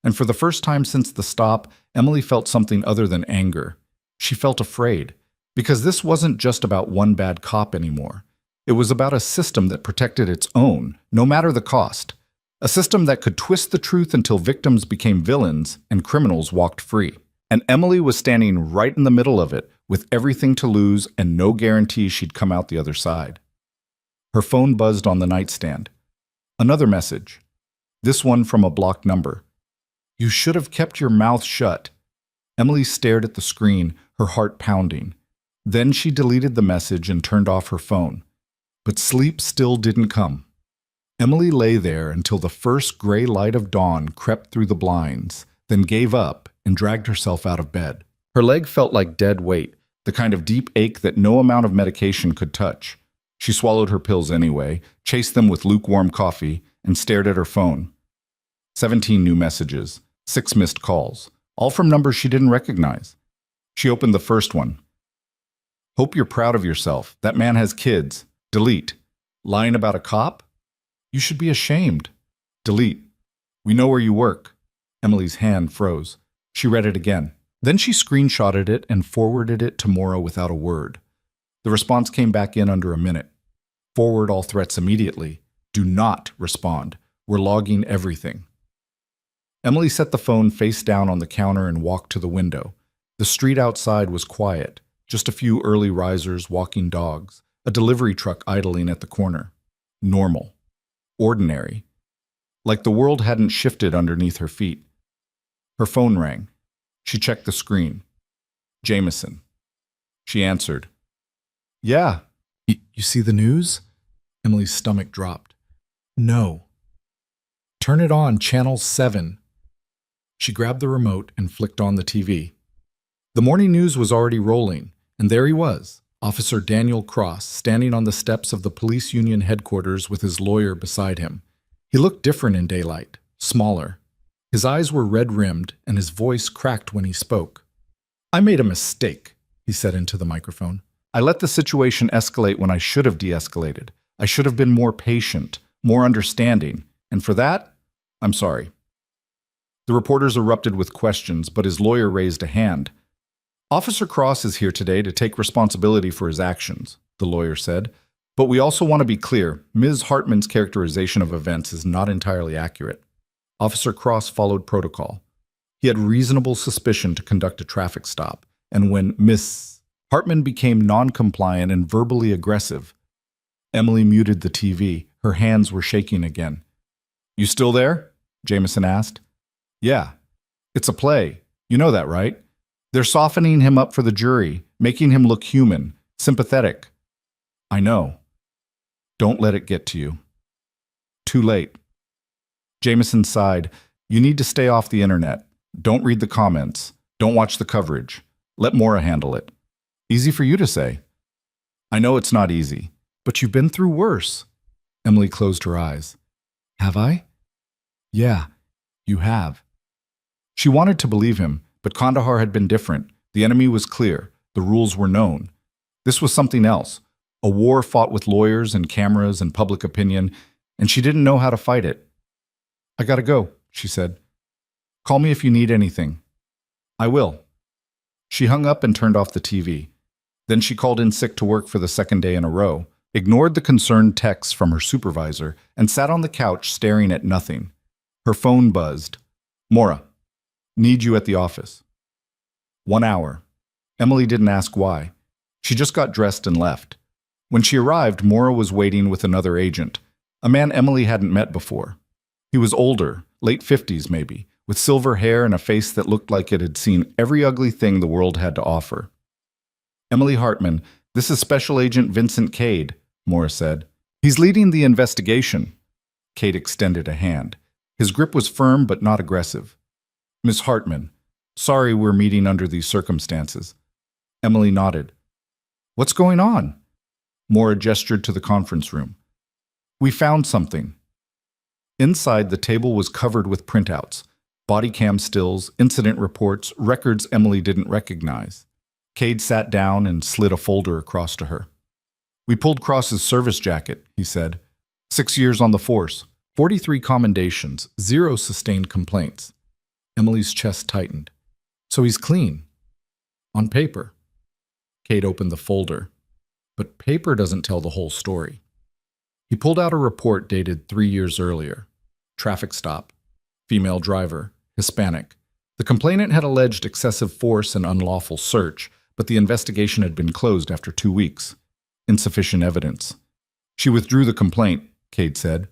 And for the first time since the stop, Emily felt something other than anger. She felt afraid, because this wasn't just about one bad cop anymore. It was about a system that protected its own, no matter the cost. A system that could twist the truth until victims became villains and criminals walked free. And Emily was standing right in the middle of it, with everything to lose and no guarantee she'd come out the other side. Her phone buzzed on the nightstand. Another message. This one from a blocked number. You should have kept your mouth shut. Emily stared at the screen, her heart pounding. Then she deleted the message and turned off her phone. But sleep still didn't come. Emily lay there until the first gray light of dawn crept through the blinds, then gave up and dragged herself out of bed. Her leg felt like dead weight, the kind of deep ache that no amount of medication could touch. She swallowed her pills anyway, chased them with lukewarm coffee, and stared at her phone. 17 new messages, 6 missed calls, all from numbers she didn't recognize. She opened the first one. Hope you're proud of yourself. That man has kids. Delete. Lying about a cop? You should be ashamed. Delete. We know where you work. Emily's hand froze. She read it again. Then she screenshotted it and forwarded it to Maura without a word. The response came back in under a minute. Forward all threats immediately. Do not respond. We're logging everything. Emily set the phone face down on the counter and walked to the window. The street outside was quiet, just a few early risers walking dogs, a delivery truck idling at the corner. Normal. Ordinary. Like the world hadn't shifted underneath her feet. Her phone rang. She checked the screen. Jameson. She answered. Yeah. You see the news? Emily's stomach dropped. No. Turn it on, channel 7. She grabbed the remote and flicked on the TV. The morning news was already rolling, and there he was, Officer Daniel Cross, standing on the steps of the police union headquarters with his lawyer beside him. He looked different in daylight, smaller. His eyes were red-rimmed, and his voice cracked when he spoke. I made a mistake, he said into the microphone. I let the situation escalate when I should have de-escalated. I should have been more patient, more understanding, and for that, I'm sorry. The reporters erupted with questions, but his lawyer raised a hand. Officer Cross is here today to take responsibility for his actions, the lawyer said. But we also want to be clear, Ms. Hartman's characterization of events is not entirely accurate. Officer Cross followed protocol. He had reasonable suspicion to conduct a traffic stop, and when Miss Hartman became non-compliant and verbally aggressive, Emily muted the TV. Her hands were shaking again. You still there? Jameson asked. Yeah. It's a play. You know that, right? They're softening him up for the jury, making him look human, sympathetic. I know. Don't let it get to you. Too late. Jameson sighed. You need to stay off the internet. Don't read the comments. Don't watch the coverage. Let Maura handle it. Easy for you to say. I know it's not easy, but you've been through worse. Emily closed her eyes. Have I? Yeah, you have. She wanted to believe him, but Kandahar had been different. The enemy was clear. The rules were known. This was something else. A war fought with lawyers and cameras and public opinion, and she didn't know how to fight it. I gotta go, she said. Call me if you need anything. I will. She hung up and turned off the TV. Then she called in sick to work for the second day in a row, ignored the concerned texts from her supervisor, and sat on the couch staring at nothing. Her phone buzzed. Maura, need you at the office. 1 hour. Emily didn't ask why. She just got dressed and left. When she arrived, Maura was waiting with another agent, a man Emily hadn't met before. He was older, late 50s maybe, with silver hair and a face that looked like it had seen every ugly thing the world had to offer. Emily Hartman, this is Special Agent Vincent Cade, Maura said. He's leading the investigation. Cade extended a hand. His grip was firm but not aggressive. Miss Hartman, sorry we're meeting under these circumstances. Emily nodded. What's going on? Maura gestured to the conference room. We found something. Inside, the table was covered with printouts, body cam stills, incident reports, records Emily didn't recognize. Cade sat down and slid a folder across to her. We pulled Cross's service jacket, he said. 6 years on the force, 43 commendations, 0 sustained complaints. Emily's chest tightened. So he's clean. On paper. Cade opened the folder. But paper doesn't tell the whole story. He pulled out a report dated 3 years earlier. Traffic stop. Female driver. Hispanic. The complainant had alleged excessive force and unlawful search, but the investigation had been closed after 2 weeks. Insufficient evidence. She withdrew the complaint, Cade said.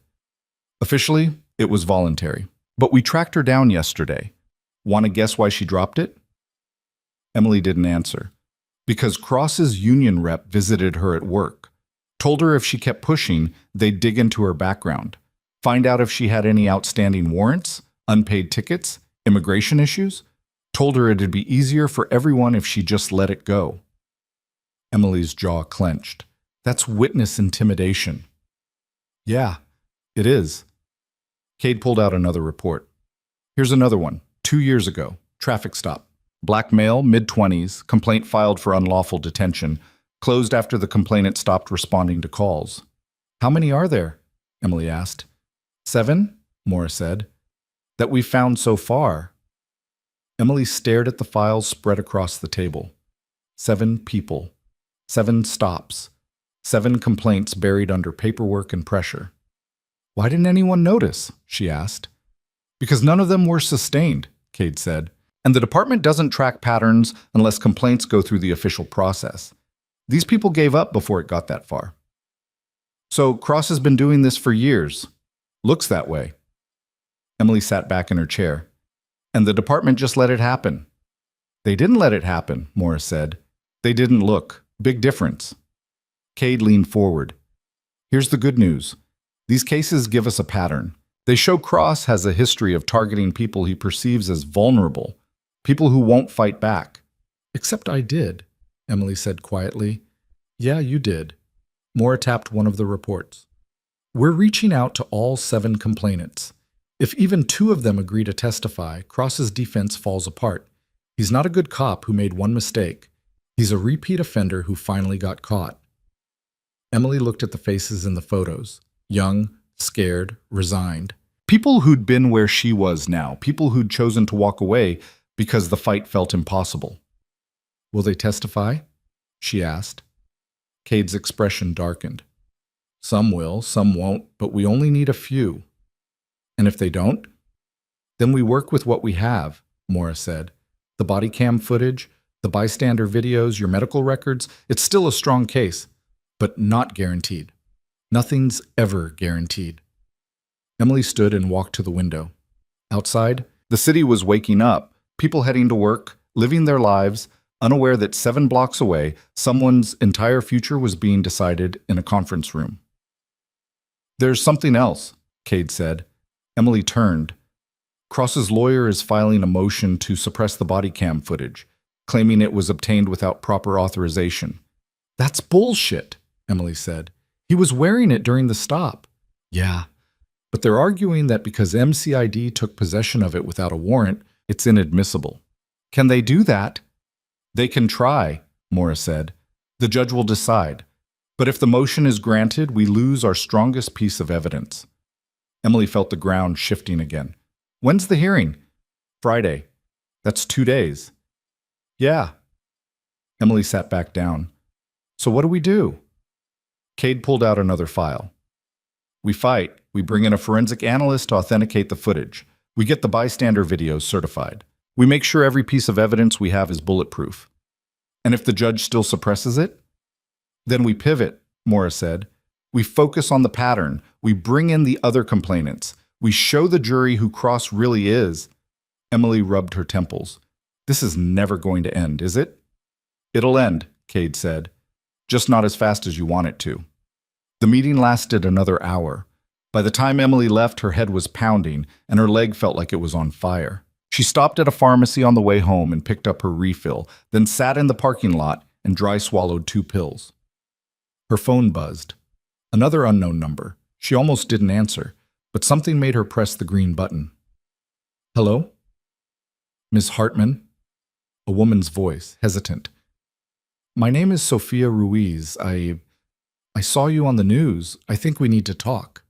Officially, it was voluntary. But we tracked her down yesterday. Want to guess why she dropped it? Emily didn't answer. Because Cross's union rep visited her at work. Told her if she kept pushing, they'd dig into her background. Find out if she had any outstanding warrants, unpaid tickets, immigration issues. Told her it'd be easier for everyone if she just let it go. Emily's jaw clenched. That's witness intimidation. Yeah, it is. Cade pulled out another report. Here's another one. 2 years ago. Traffic stop. Black male, mid-20s, complaint filed for unlawful detention. Closed after the complainant stopped responding to calls. How many are there? Emily asked. 7, Maura said. That we've found so far. Emily stared at the files spread across the table. 7 people. 7 stops. 7 complaints buried under paperwork and pressure. Why didn't anyone notice? She asked. Because none of them were sustained, Cade said. And the department doesn't track patterns unless complaints go through the official process. These people gave up before it got that far. So Cross has been doing this for years. Looks that way. Emily sat back in her chair. And the department just let it happen. They didn't let it happen, Maura said. They didn't look. Big difference. Cade leaned forward. Here's the good news. These cases give us a pattern. They show Cross has a history of targeting people he perceives as vulnerable, people who won't fight back. Except I did, Emily said quietly. Yeah, you did. Maura tapped one of the reports. We're reaching out to all 7 complainants. If even 2 of them agree to testify, Cross's defense falls apart. He's not a good cop who made one mistake. He's a repeat offender who finally got caught. Emily looked at the faces in the photos. Young, scared, resigned. People who'd been where she was now. People who'd chosen to walk away because the fight felt impossible. Will they testify? She asked. Cade's expression darkened. Some will, some won't, but we only need a few. And if they don't? Then we work with what we have, Maura said. The body cam footage, the bystander videos, your medical records, it's still a strong case, but not guaranteed. Nothing's ever guaranteed. Emily stood and walked to the window. Outside, the city was waking up, People heading to work, living their lives, unaware that 7 blocks away, someone's entire future was being decided in a conference room. "There's something else," Cade said. Emily turned. Cross's lawyer is filing a motion to suppress the body cam footage, claiming it was obtained without proper authorization. "That's bullshit," Emily said. "He was wearing it during the stop." "Yeah, but they're arguing that because MCID took possession of it without a warrant, it's inadmissible." "Can they do that?" "They can try," Mora said. "The judge will decide. But if the motion is granted, we lose our strongest piece of evidence." Emily felt the ground shifting again. "When's the hearing?" "Friday. That's 2 days." "Yeah." Emily sat back down. "So what do we do?" Cade pulled out another file. "We fight. We bring in a forensic analyst to authenticate the footage. We get the bystander videos certified. We make sure every piece of evidence we have is bulletproof. And if the judge still suppresses it? Then we pivot," Mora said. "We focus on the pattern. We bring in the other complainants. We show the jury who Cross really is." Emily rubbed her temples. "This is never going to end, is it?" "It'll end," Cade said. "Just not as fast as you want it to." The meeting lasted another hour. By the time Emily left, her head was pounding, and her leg felt like it was on fire. She stopped at a pharmacy on the way home and picked up her refill, then sat in the parking lot and dry swallowed 2 pills. Her phone buzzed. Another unknown number. She almost didn't answer, but something made her press the green button. "Hello? Ms. Hartman?" A woman's voice, hesitant. "My name is Sophia Ruiz. I saw you on the news. I think we need to talk."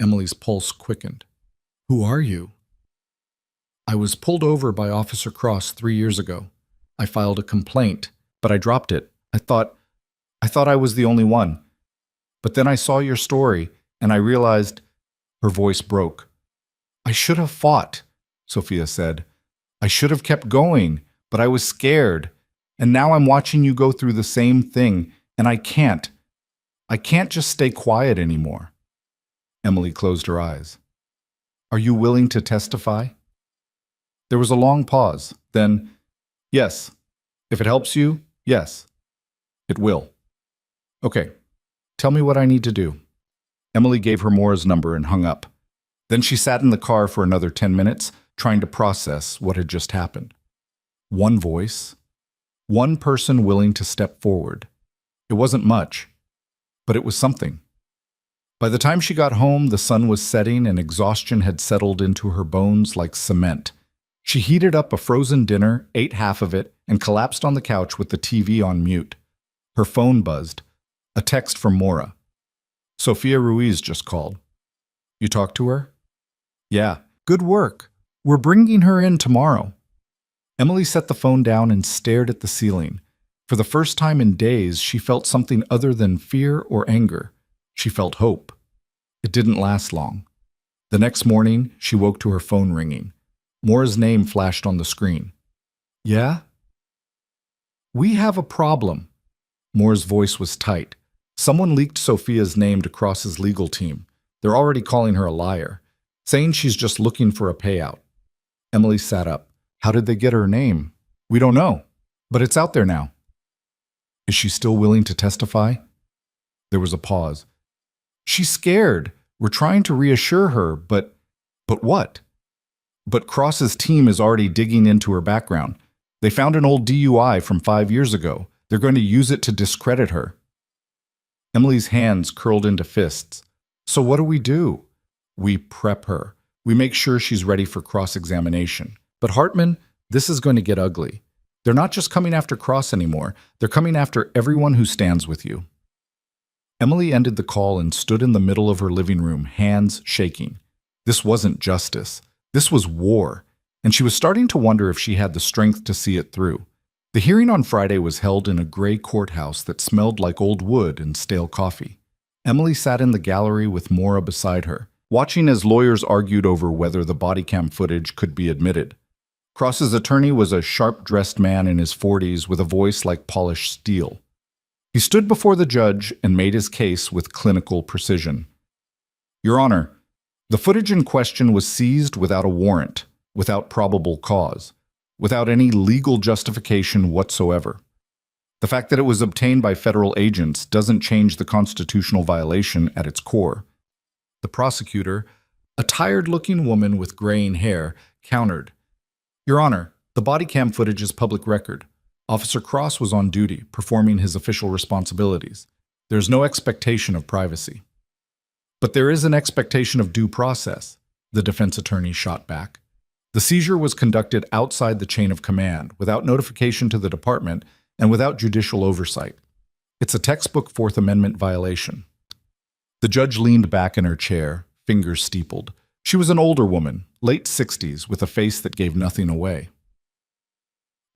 Emily's pulse quickened. "Who are you?" "I was pulled over by Officer Cross 3 years ago. I filed a complaint, but I dropped it. I thought I was the only one. But then I saw your story, and I realized—" Her voice broke. "I should have fought," Sophia said. "I should have kept going, but I was scared. And now I'm watching you go through the same thing, and I can't. I can't just stay quiet anymore." Emily closed her eyes. "Are you willing to testify?" There was a long pause. Then, "Yes. If it helps you, yes. It will." "Okay. Tell me what I need to do." Emily gave her Mora's number and hung up. Then she sat in the car for another 10 minutes, trying to process what had just happened. One voice. One person willing to step forward. It wasn't much, but it was something. By the time she got home, the sun was setting and exhaustion had settled into her bones like cement. She heated up a frozen dinner, ate half of it, and collapsed on the couch with the TV on mute. Her phone buzzed. A text from Mora. "Sophia Ruiz just called." "You talked to her?" "Yeah. Good work. We're bringing her in tomorrow." Emily set the phone down and stared at the ceiling. For the first time in days, she felt something other than fear or anger. She felt hope. It didn't last long. The next morning, she woke to her phone ringing. Mora's name flashed on the screen. "Yeah?" "We have a problem." Mora's voice was tight. Someone leaked Sophia's name to Cross's legal team. They're already calling her a liar, saying she's just looking for a payout. Emily sat up. "How did they get her name?" "We don't know, but it's out there now." "Is she still willing to testify?" There was a pause. "She's scared. We're trying to reassure her, but what?" "But Cross's team is already digging into her background. They found an old DUI from 5 years ago. They're going to use it to discredit her." Emily's hands curled into fists. "So what do? We prep her. We make sure she's ready for cross-examination. But Hartman, this is going to get ugly. They're not just coming after Cross anymore. They're coming after everyone who stands with you." Emily ended the call and stood in the middle of her living room, hands shaking. This wasn't justice. This was war. And she was starting to wonder if she had the strength to see it through. The hearing on Friday was held in a gray courthouse that smelled like old wood and stale coffee. Emily sat in the gallery with Mora beside her, watching as lawyers argued over whether the body cam footage could be admitted. Cross's attorney was a sharp-dressed man in his 40s with a voice like polished steel. He stood before the judge and made his case with clinical precision. "Your Honor, the footage in question was seized without a warrant. without probable cause, without any legal justification whatsoever. The fact that it was obtained by federal agents doesn't change the constitutional violation at its core. The prosecutor, a tired-looking woman with graying hair, countered, "Your Honor, the body cam footage is public record. Officer Cross was on duty, performing his official responsibilities. There's no expectation of privacy." "But there is an expectation of due process," the defense attorney shot back. "The seizure was conducted outside the chain of command, without notification to the department, and without judicial oversight. It's a textbook Fourth Amendment violation." The judge leaned back in her chair, fingers steepled. She was an older woman, late 60s, with a face that gave nothing away.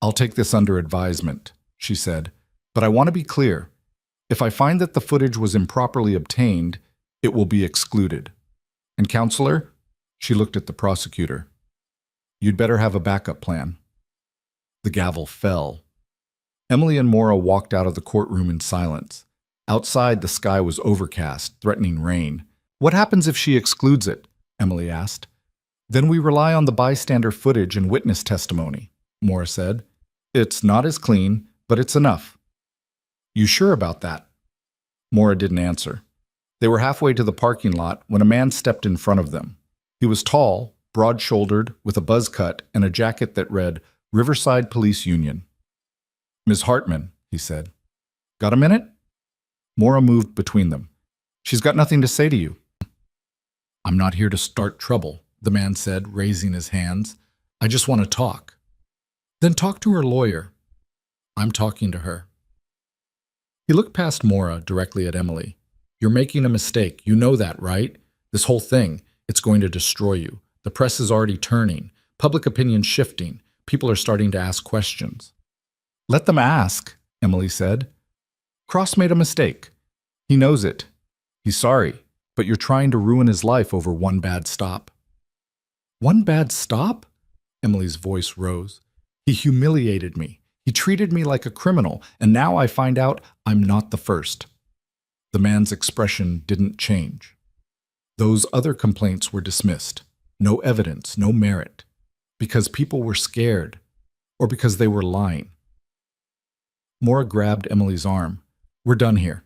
"I'll take this under advisement," she said, "but I want to be clear. If I find that the footage was improperly obtained, it will be excluded. And, Counselor," she looked at the prosecutor, "you'd better have a backup plan." The gavel fell. Emily and Maura walked out of the courtroom in silence. Outside, the sky was overcast, threatening rain. "What happens if she excludes it?" Emily asked. "Then we rely on the bystander footage and witness testimony," Maura said. "It's not as clean, but it's enough." "You sure about that?" Maura didn't answer. They were halfway to the parking lot when a man stepped in front of them. He was tall, broad-shouldered, with a buzz cut and a jacket that read Riverside Police Union. "Ms. Hartman," he said. "Got a minute?" Maura moved between them. "She's got nothing to say to you." "I'm not here to start trouble," the man said, raising his hands. "I just want to talk." "Then talk to her lawyer." "I'm talking to her." He looked past Maura directly at Emily. "You're making a mistake. You know that, right? This whole thing, it's going to destroy you. The press is already turning. Public opinion's shifting. People are starting to ask questions." "Let them ask," Emily said. "Cross made a mistake. He knows it. He's sorry, but you're trying to ruin his life over one bad stop." "One bad stop?" Emily's voice rose. "He humiliated me. He treated me like a criminal, and now I find out I'm not the first." The man's expression didn't change. Those other complaints were dismissed. No evidence, no merit. Because people were scared, or because they were lying. Maura grabbed Emily's arm. "We're done here."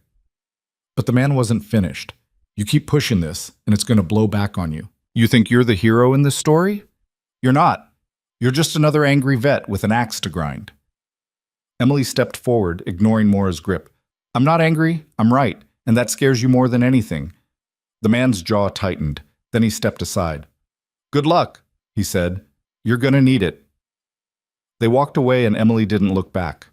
But the man wasn't finished. "You keep pushing this, and it's going to blow back on you. You think you're the hero in this story? You're not. You're just another angry vet with an axe to grind." Emily stepped forward, ignoring Maura's grip. "I'm not angry, I'm right, and that scares you more than anything." The man's jaw tightened. Then he stepped aside. "Good luck," he said. "You're going to need it." They walked away and Emily didn't look back.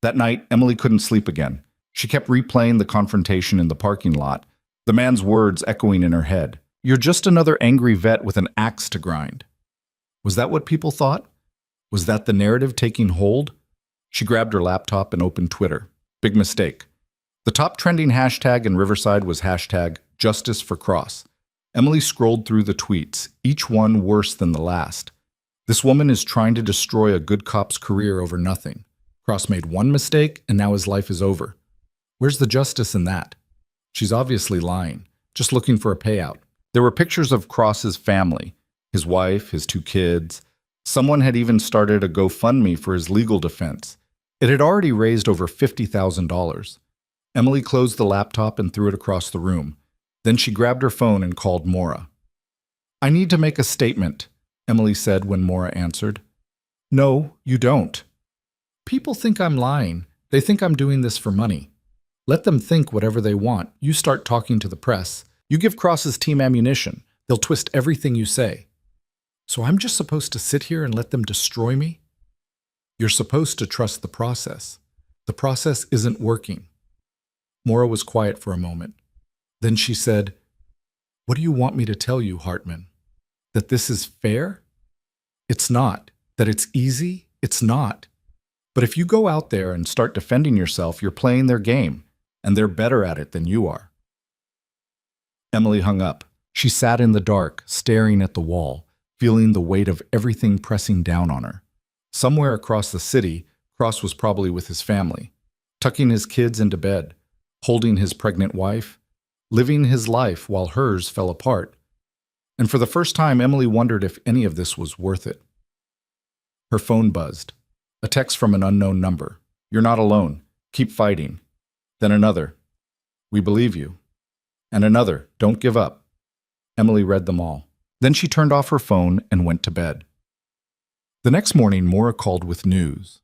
That night, Emily couldn't sleep again. She kept replaying the confrontation in the parking lot, the man's words echoing in her head. "You're just another angry vet with an axe to grind." Was that what people thought? Was that the narrative taking hold? She grabbed her laptop and opened Twitter. Big mistake. The top trending hashtag in Riverside was hashtag Justice for Cross. Emily scrolled through the tweets, each one worse than the last. This woman is trying to destroy a good cop's career over nothing. Cross made one mistake, and now his life is over. Where's the justice in that? She's obviously lying, just looking for a payout. There were pictures of Cross's family, his wife, his 2 kids. Someone had even started a GoFundMe for his legal defense. It had already raised over $50,000. Emily closed the laptop and threw it across the room. Then she grabbed her phone and called Maura. "I need to make a statement," Emily said when Maura answered. "No, you don't." "People think I'm lying. They think I'm doing this for money." "Let them think whatever they want. You start talking to the press. You give Cross's team ammunition. They'll twist everything you say." "So I'm just supposed to sit here and let them destroy me?" "You're supposed to trust the process. The process isn't working." Maura was quiet for a moment. Then she said, "What do you want me to tell you, Hartman? That this is fair? It's not. That it's easy? It's not. But if you go out there and start defending yourself, you're playing their game, and they're better at it than you are." Emily hung up. She sat in the dark, staring at the wall, feeling the weight of everything pressing down on her. Somewhere across the city, Cross was probably with his family, tucking his kids into bed, holding his pregnant wife, living his life while hers fell apart. And for the first time, Emily wondered if any of this was worth it. Her phone buzzed. A text from an unknown number. "You're not alone. Keep fighting." Then another. "We believe you." And another. "Don't give up." Emily read them all. Then she turned off her phone and went to bed. The next morning, Maura called with news.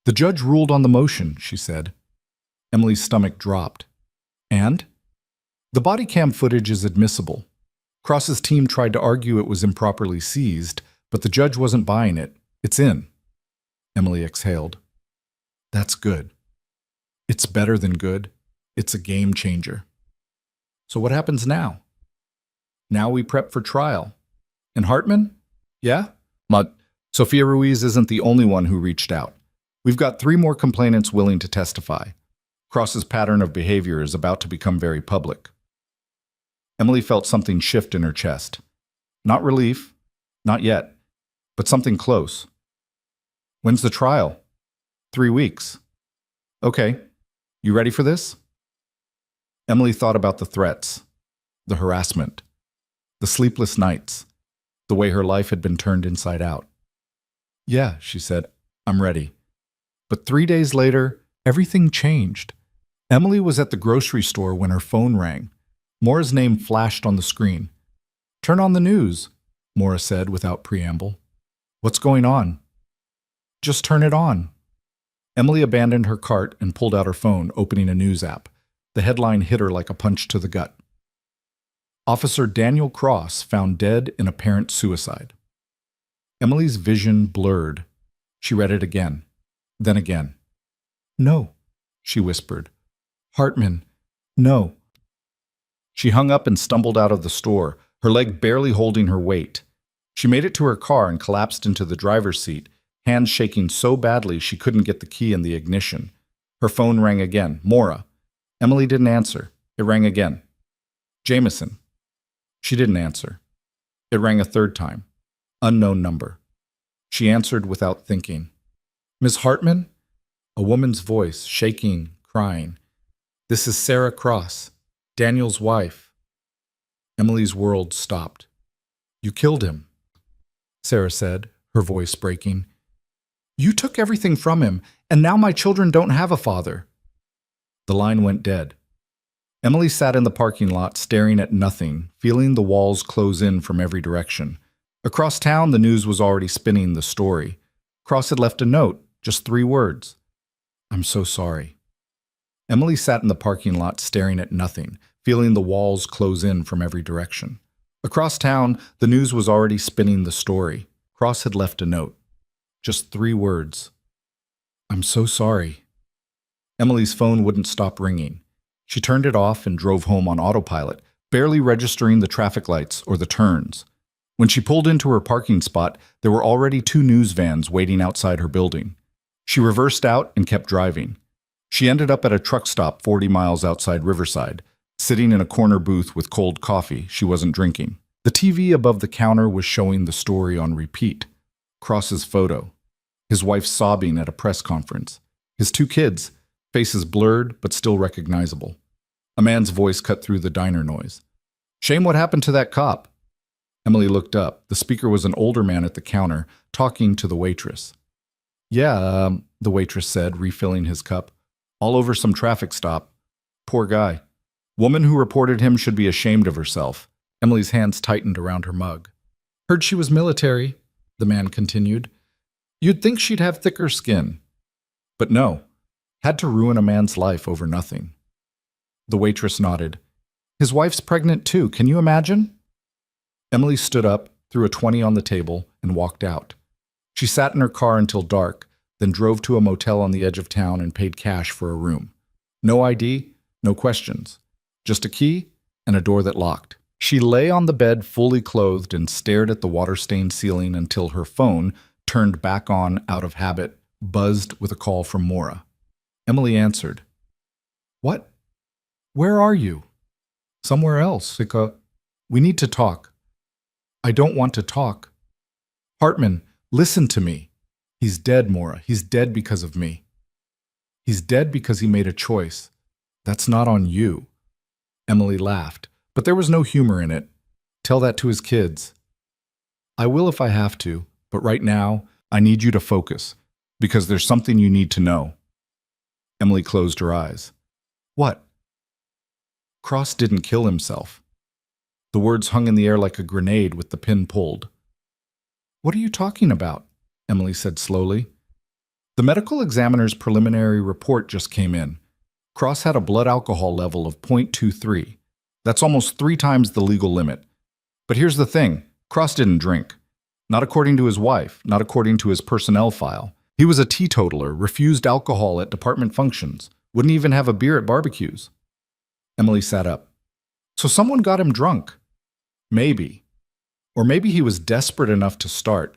"The judge ruled on the motion," she said. Emily's stomach dropped. "And?" "The body cam footage is admissible. Cross's team tried to argue it was improperly seized, but the judge wasn't buying it. It's in." Emily exhaled. "That's good. It's better than good. It's a game changer." "So what happens now?" "Now we prep for trial." "And Hartman?" "Yeah? But Sophia Ruiz isn't the only one who reached out. We've got 3 more complainants willing to testify. Cross's pattern of behavior is about to become very public." Emily felt something shift in her chest. Not relief, not yet, but something close. "When's the trial?" 3 weeks. "Okay, you ready for this?" Emily thought about the threats, the harassment, the sleepless nights, the way her life had been turned inside out. "Yeah," she said, "I'm ready." But 3 days later, everything changed. Emily was at the grocery store when her phone rang. Maura's name flashed on the screen. "Turn on the news," Maura said without preamble. "What's going on?" "Just turn it on." Emily abandoned her cart and pulled out her phone, opening a news app. The headline hit her like a punch to the gut. "Officer Daniel Cross found dead in apparent suicide." Emily's vision blurred. She read it again, then again. "No," she whispered. "Hartman, no." She hung up and stumbled out of the store, her leg barely holding her weight. She made it to her car and collapsed into the driver's seat, hands shaking so badly she couldn't get the key in the ignition. Her phone rang again. Maura. Emily didn't answer. It rang again. "Jameson." She didn't answer. It rang a third time. Unknown number. She answered without thinking. "Miss Hartman?" A woman's voice, shaking, crying. "This is Sarah Cross, Daniel's wife." Emily's world stopped. "You killed him," Sarah said, her voice breaking. "You took everything from him, and now my children don't have a father." The line went dead. Emily sat in the parking lot, staring at nothing, feeling the walls close in from every direction. Across town, the news was already spinning the story. Cross had left a note, just 3 words. "I'm so sorry." Emily sat in the parking lot, staring at nothing, feeling the walls close in from every direction. Across town, the news was already spinning the story. Cross had left a note. Just 3 words. "I'm so sorry." Emily's phone wouldn't stop ringing. She turned it off and drove home on autopilot, barely registering the traffic lights or the turns. When she pulled into her parking spot, there were already 2 news vans waiting outside her building. She reversed out and kept driving. She ended up at a truck stop 40 miles outside Riverside, sitting in a corner booth with cold coffee she wasn't drinking. The TV above the counter was showing the story on repeat. Cross's photo. His wife sobbing at a press conference. His 2 kids, faces blurred but still recognizable. A man's voice cut through the diner noise. "Shame what happened to that cop." Emily looked up. The speaker was an older man at the counter, talking to the waitress. "Yeah, the waitress said, refilling his cup. "All over some traffic stop. Poor guy. Woman who reported him should be ashamed of herself." Emily's hands tightened around her mug. "Heard she was military," the man continued. "You'd think she'd have thicker skin. But no. Had to ruin a man's life over nothing." The waitress nodded. "His wife's pregnant too. Can you imagine?" Emily stood up, threw a 20 on the table, and walked out. She sat in her car until dark, then drove to a motel on the edge of town and paid cash for a room. No ID, no questions. Just a key and a door that locked. She lay on the bed fully clothed and stared at the water-stained ceiling until her phone, turned back on out of habit, buzzed with a call from Maura. Emily answered. "What? Where are you?" "Somewhere else, We need to talk." "I don't want to talk." "Hartman, listen to me." "He's dead, Maura. He's dead because of me." "He's dead because he made a choice. That's not on you." Emily laughed, but there was no humor in it. Tell that to his kids. I will if I have to, but right now, I need you to focus, because there's something you need to know. Emily closed her eyes. What? Cross didn't kill himself. The words hung in the air like a grenade with the pin pulled. What are you talking about? Emily said slowly. The medical examiner's preliminary report just came in. Cross had a blood alcohol level of 0.23. That's almost 3 times the legal limit. But here's the thing, Cross didn't drink. Not according to his wife, not according to his personnel file. He was a teetotaler, refused alcohol at department functions, wouldn't even have a beer at barbecues. Emily sat up. So someone got him drunk. Maybe. Or maybe he was desperate enough to start.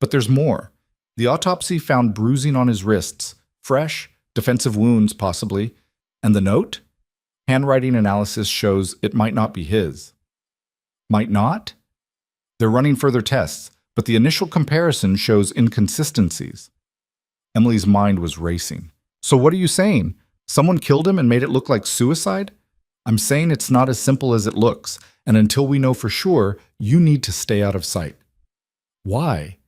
But there's more. The autopsy found bruising on his wrists, fresh, defensive wounds possibly, and the note? Handwriting analysis shows it might not be his. Might not? They're running further tests, but the initial comparison shows inconsistencies. Emily's mind was racing. So what are you saying? Someone killed him and made it look like suicide? I'm saying it's not as simple as it looks, and until we know for sure, you need to stay out of sight. Why?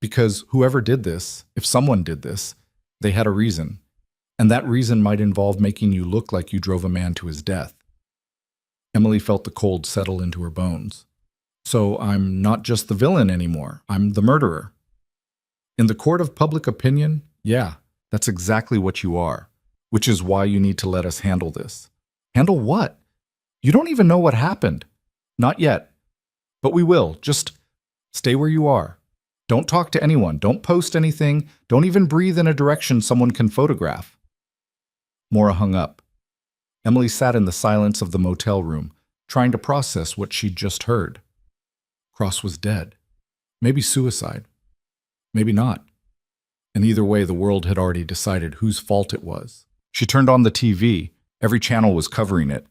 Because whoever did this, if someone did this, they had a reason. And that reason might involve making you look like you drove a man to his death. Emily felt the cold settle into her bones. So I'm not just the villain anymore. I'm the murderer. In the court of public opinion, yeah, that's exactly what you are, which is why you need to let us handle this. Handle what? You don't even know what happened. Not yet. But we will. Just stay where you are. Don't talk to anyone. Don't post anything. Don't even breathe in a direction someone can photograph. Mora hung up. Emily sat in the silence of the motel room, trying to process what she'd just heard. Cross was dead. Maybe suicide. Maybe not. And either way, the world had already decided whose fault it was. She turned on the TV. Every channel was covering it.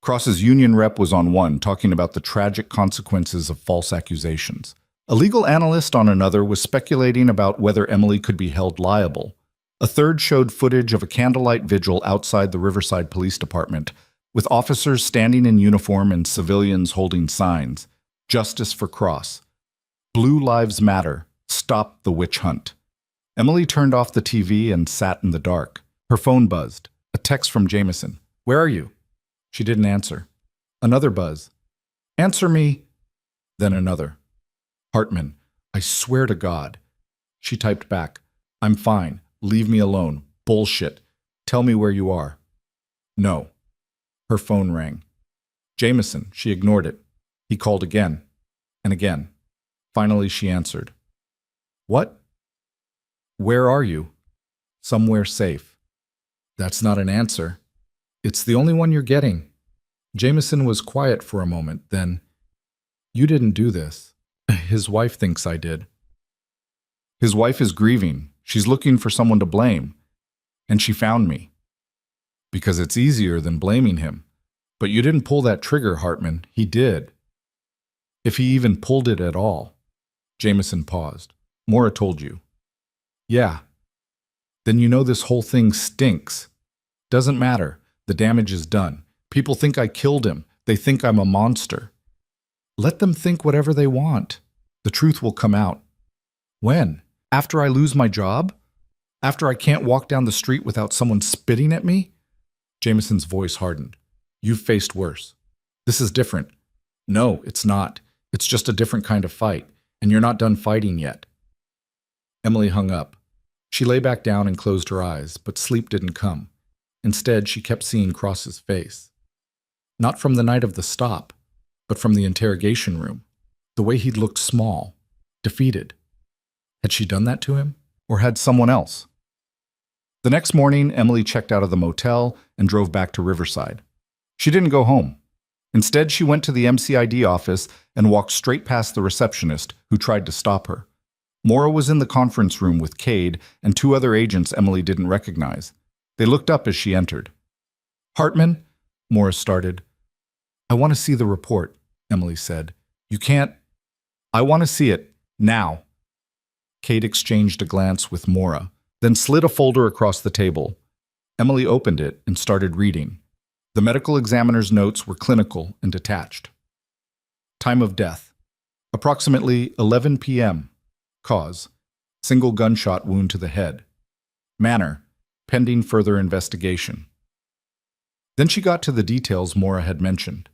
Cross's union rep was on one, talking about the tragic consequences of false accusations. A legal analyst on another was speculating about whether Emily could be held liable. A third showed footage of a candlelight vigil outside the Riverside Police Department, with officers standing in uniform and civilians holding signs. Justice for Cross. Blue Lives Matter. Stop the witch hunt. Emily turned off the TV and sat in the dark. Her phone buzzed. A text from Jameson. Where are you? She didn't answer. Another buzz. Answer me. Then another. Hartman, I swear to God. She typed back. I'm fine. Leave me alone. Bullshit. Tell me where you are. No. Her phone rang. Jameson, she ignored it. He called again and again. Finally, she answered. What? Where are you? Somewhere safe. That's not an answer. It's the only one you're getting. Jameson was quiet for a moment, then, you didn't do this. His wife thinks I did. His wife is grieving. She's looking for someone to blame. And she found me. Because it's easier than blaming him. But you didn't pull that trigger, Hartman. He did. If he even pulled it at all. Jameson paused. Mora told you. Yeah. Then you know this whole thing stinks. Doesn't matter. The damage is done. People think I killed him. They think I'm a monster. Let them think whatever they want. The truth will come out. When? After I lose my job? After I can't walk down the street without someone spitting at me? Jameson's voice hardened. You've faced worse. This is different. No, it's not. It's just a different kind of fight, and you're not done fighting yet. Emily hung up. She lay back down and closed her eyes, but sleep didn't come. Instead, she kept seeing Cross's face. Not from the night of the stop, but from the interrogation room. The way he'd looked small, defeated. Had she done that to him? Or had someone else? The next morning, Emily checked out of the motel and drove back to Riverside. She didn't go home. Instead, she went to the MCID office and walked straight past the receptionist, who tried to stop her. Mora was in the conference room with Cade and 2 other agents Emily didn't recognize. They looked up as she entered. Hartman, Mora started. I want to see the report, Emily said. You can't. I want to see it. Now. Cade exchanged a glance with Mora, then slid a folder across the table. Emily opened it and started reading. The medical examiner's notes were clinical and detached. Time of death. Approximately 11 p.m. Cause. Single gunshot wound to the head. Manner. Pending further investigation. Then she got to the details Maura had mentioned.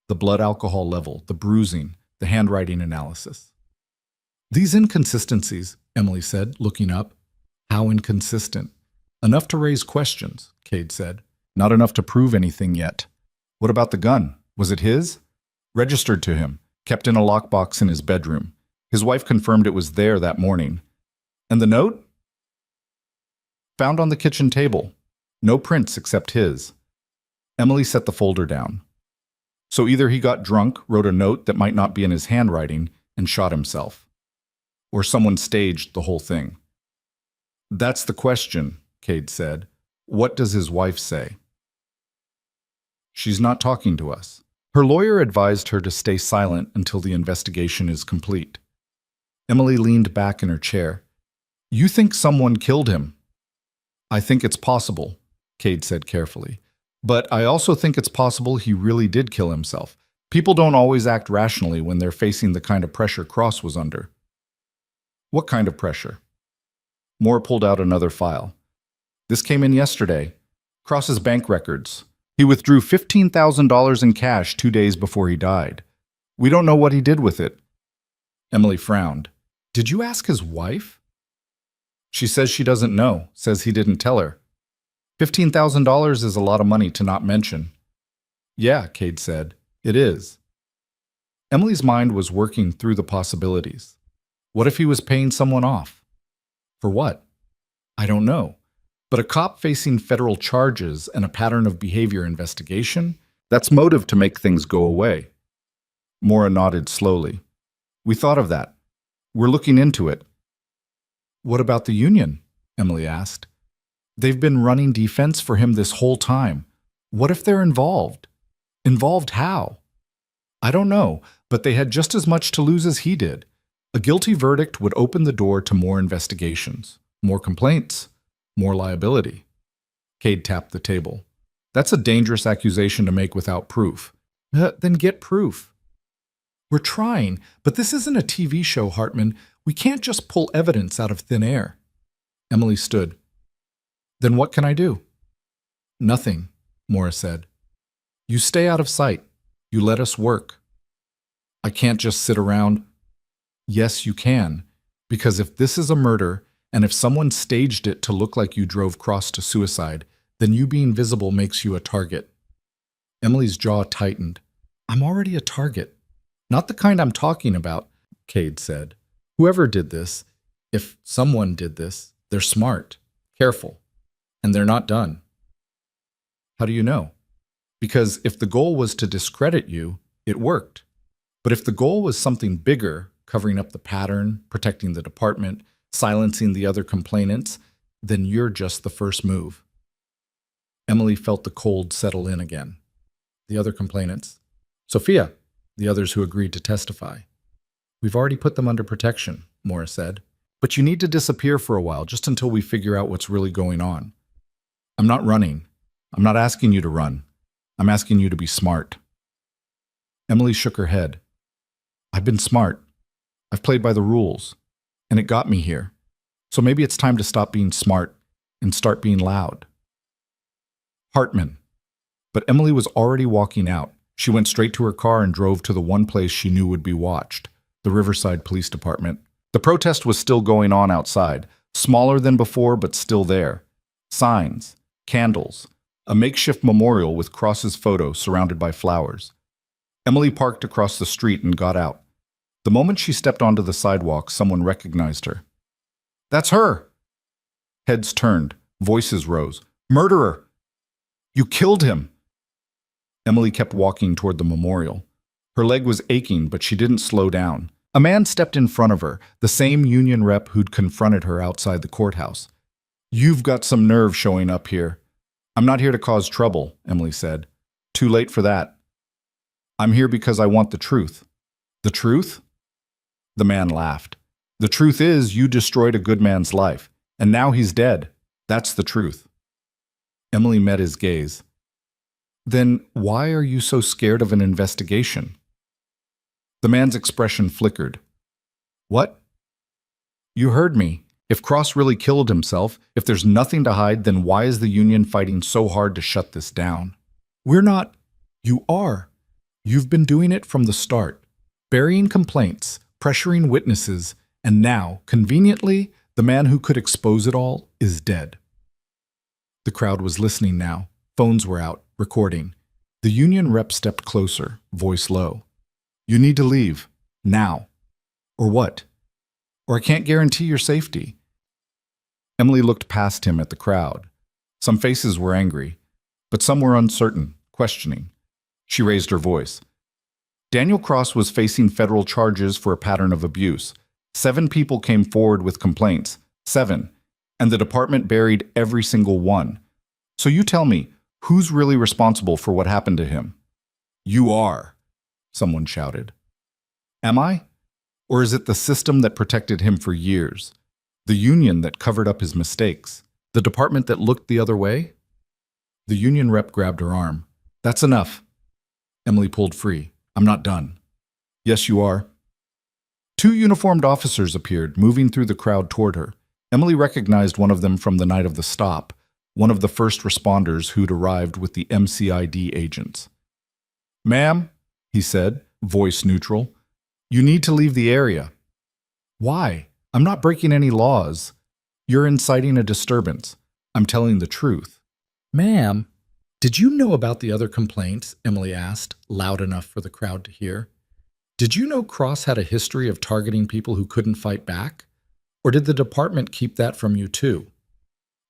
The blood alcohol level, the bruising, the handwriting analysis. These inconsistencies, Emily said, looking up. How inconsistent? Enough to raise questions, Cade said. Not enough to prove anything yet. What about the gun? Was it his? Registered to him, kept in a lockbox in his bedroom. His wife confirmed it was there that morning. And the note? Found on the kitchen table. No prints except his. Emily set the folder down. So either he got drunk, wrote a note that might not be in his handwriting, and shot himself. Or someone staged the whole thing. That's the question, Cade said. What does his wife say? She's not talking to us. Her lawyer advised her to stay silent until the investigation is complete. Emily leaned back in her chair. You think someone killed him? I think it's possible, Cade said carefully. But I also think it's possible he really did kill himself. People don't always act rationally when they're facing the kind of pressure Cross was under. What kind of pressure? Moore pulled out another file. This came in yesterday. Cross's bank records. He withdrew $15,000 in cash 2 days before he died. We don't know what he did with it. Emily frowned. Did you ask his wife? She says she doesn't know, says he didn't tell her. $15,000 is a lot of money to not mention. Yeah, Cade said. It is. Emily's mind was working through the possibilities. What if he was paying someone off? For what? I don't know. But a cop facing federal charges and a pattern of behavior investigation? That's motive to make things go away. Maura nodded slowly. We thought of that. We're looking into it. What about the union? Emily asked. They've been running defense for him this whole time. What if they're involved? Involved how? I don't know, but they had just as much to lose as he did. A guilty verdict would open the door to more investigations, more complaints, more liability. Cade tapped the table. That's a dangerous accusation to make without proof. Then get proof. We're trying, but this isn't a TV show, Hartman. We can't just pull evidence out of thin air. Emily stood. Then what can I do? Nothing, Maura said. You stay out of sight. You let us work. I can't just sit around. Yes, you can, because if this is a murder, and if someone staged it to look like you drove Cross to suicide, then you being visible makes you a target. Emily's jaw tightened. I'm already a target. Not the kind I'm talking about, Cade said. Whoever did this, if someone did this, they're smart, careful, and they're not done. How do you know? Because if the goal was to discredit you, it worked. But if the goal was something bigger, covering up the pattern, protecting the department, silencing the other complainants, then you're just the first move. Emily felt the cold settle in again. The other complainants. Sophia, the others who agreed to testify. We've already put them under protection, Maura said. But you need to disappear for a while, just until we figure out what's really going on. I'm not running. I'm not asking you to run. I'm asking you to be smart. Emily shook her head. I've been smart. I've played by the rules. And it got me here. So maybe it's time to stop being smart and start being loud. Hartman. But Emily was already walking out. She went straight to her car and drove to the one place she knew would be watched, the Riverside Police Department. The protest was still going on outside, smaller than before but still there. Signs, candles, a makeshift memorial with Cross's photo surrounded by flowers. Emily parked across the street and got out. The moment she stepped onto the sidewalk, someone recognized her. That's her! Heads turned, voices rose. Murderer! You killed him! Emily kept walking toward the memorial. Her leg was aching, but she didn't slow down. A man stepped in front of her, the same union rep who'd confronted her outside the courthouse. You've got some nerve showing up here. I'm not here to cause trouble, Emily said. Too late for that. I'm here because I want the truth. The truth? The man laughed. The truth is you destroyed a good man's life, and now he's dead. That's the truth. Emily met his gaze. Then why are you so scared of an investigation? The man's expression flickered. What? You heard me. If Cross really killed himself, if there's nothing to hide, then why is the union fighting so hard to shut this down? We're not. You are. You've been doing it from the start. Burying complaints, pressuring witnesses, and now, conveniently, the man who could expose it all is dead. The crowd was listening now. Phones were out, recording. The union rep stepped closer, voice low. You need to leave. Now. Or what? Or I can't guarantee your safety. Emily looked past him at the crowd. Some faces were angry, but some were uncertain, questioning. She raised her voice. Daniel Cross was facing federal charges for a pattern of abuse. 7 people came forward with complaints. 7. And the department buried every single one. So you tell me, who's really responsible for what happened to him? You are, someone shouted. Am I? Or is it the system that protected him for years? The union that covered up his mistakes? The department that looked the other way? The union rep grabbed her arm. That's enough. Emily pulled free. I'm not done. Yes, you are. 2 uniformed officers appeared, moving through the crowd toward her. Emily recognized one of them from the night of the stop, one of the first responders who'd arrived with the MCID agents. Ma'am, he said, voice neutral, you need to leave the area. Why? I'm not breaking any laws. You're inciting a disturbance. I'm telling the truth. Ma'am, did you know about the other complaints? Emily asked, loud enough for the crowd to hear. Did you know Cross had a history of targeting people who couldn't fight back? Or did the department keep that from you too?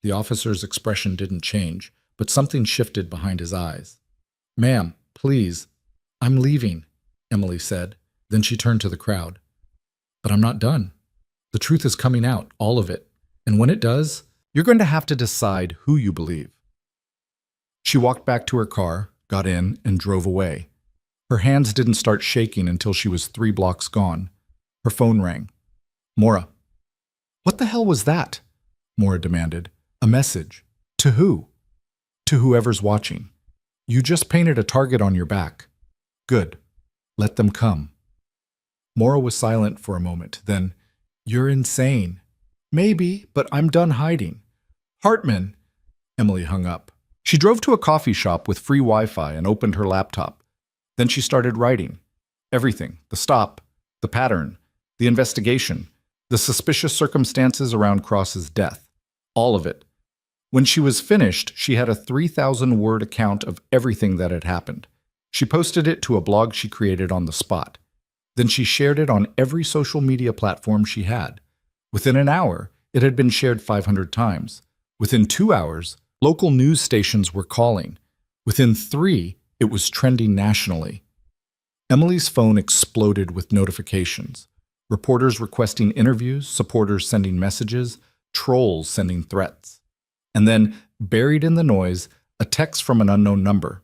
The officer's expression didn't change, but something shifted behind his eyes. Ma'am, please, I'm leaving, Emily said. Then she turned to the crowd. But I'm not done. The truth is coming out, all of it. And when it does, you're going to have to decide who you believe. She walked back to her car, got in, and drove away. Her hands didn't start shaking until she was 3 blocks gone. Her phone rang. Maura. What the hell was that? Maura demanded. A message. To who? To whoever's watching. You just painted a target on your back. Good. Let them come. Maura was silent for a moment, then, You're insane. Maybe, but I'm done hiding. Hartman. Emily hung up. She drove to a coffee shop with free Wi-Fi and opened her laptop. Then she started writing. Everything. The stop, the pattern, the investigation, the suspicious circumstances around Cross's death. All of it. When she was finished, she had a 3,000-word account of everything that had happened. She posted it to a blog she created on the spot. Then she shared it on every social media platform she had. Within an hour, it had been shared 500 times. Within 2 hours, local news stations were calling. Within 3, it was trending nationally. Emily's phone exploded with notifications. Reporters requesting interviews, supporters sending messages, trolls sending threats. And then, buried in the noise, a text from an unknown number.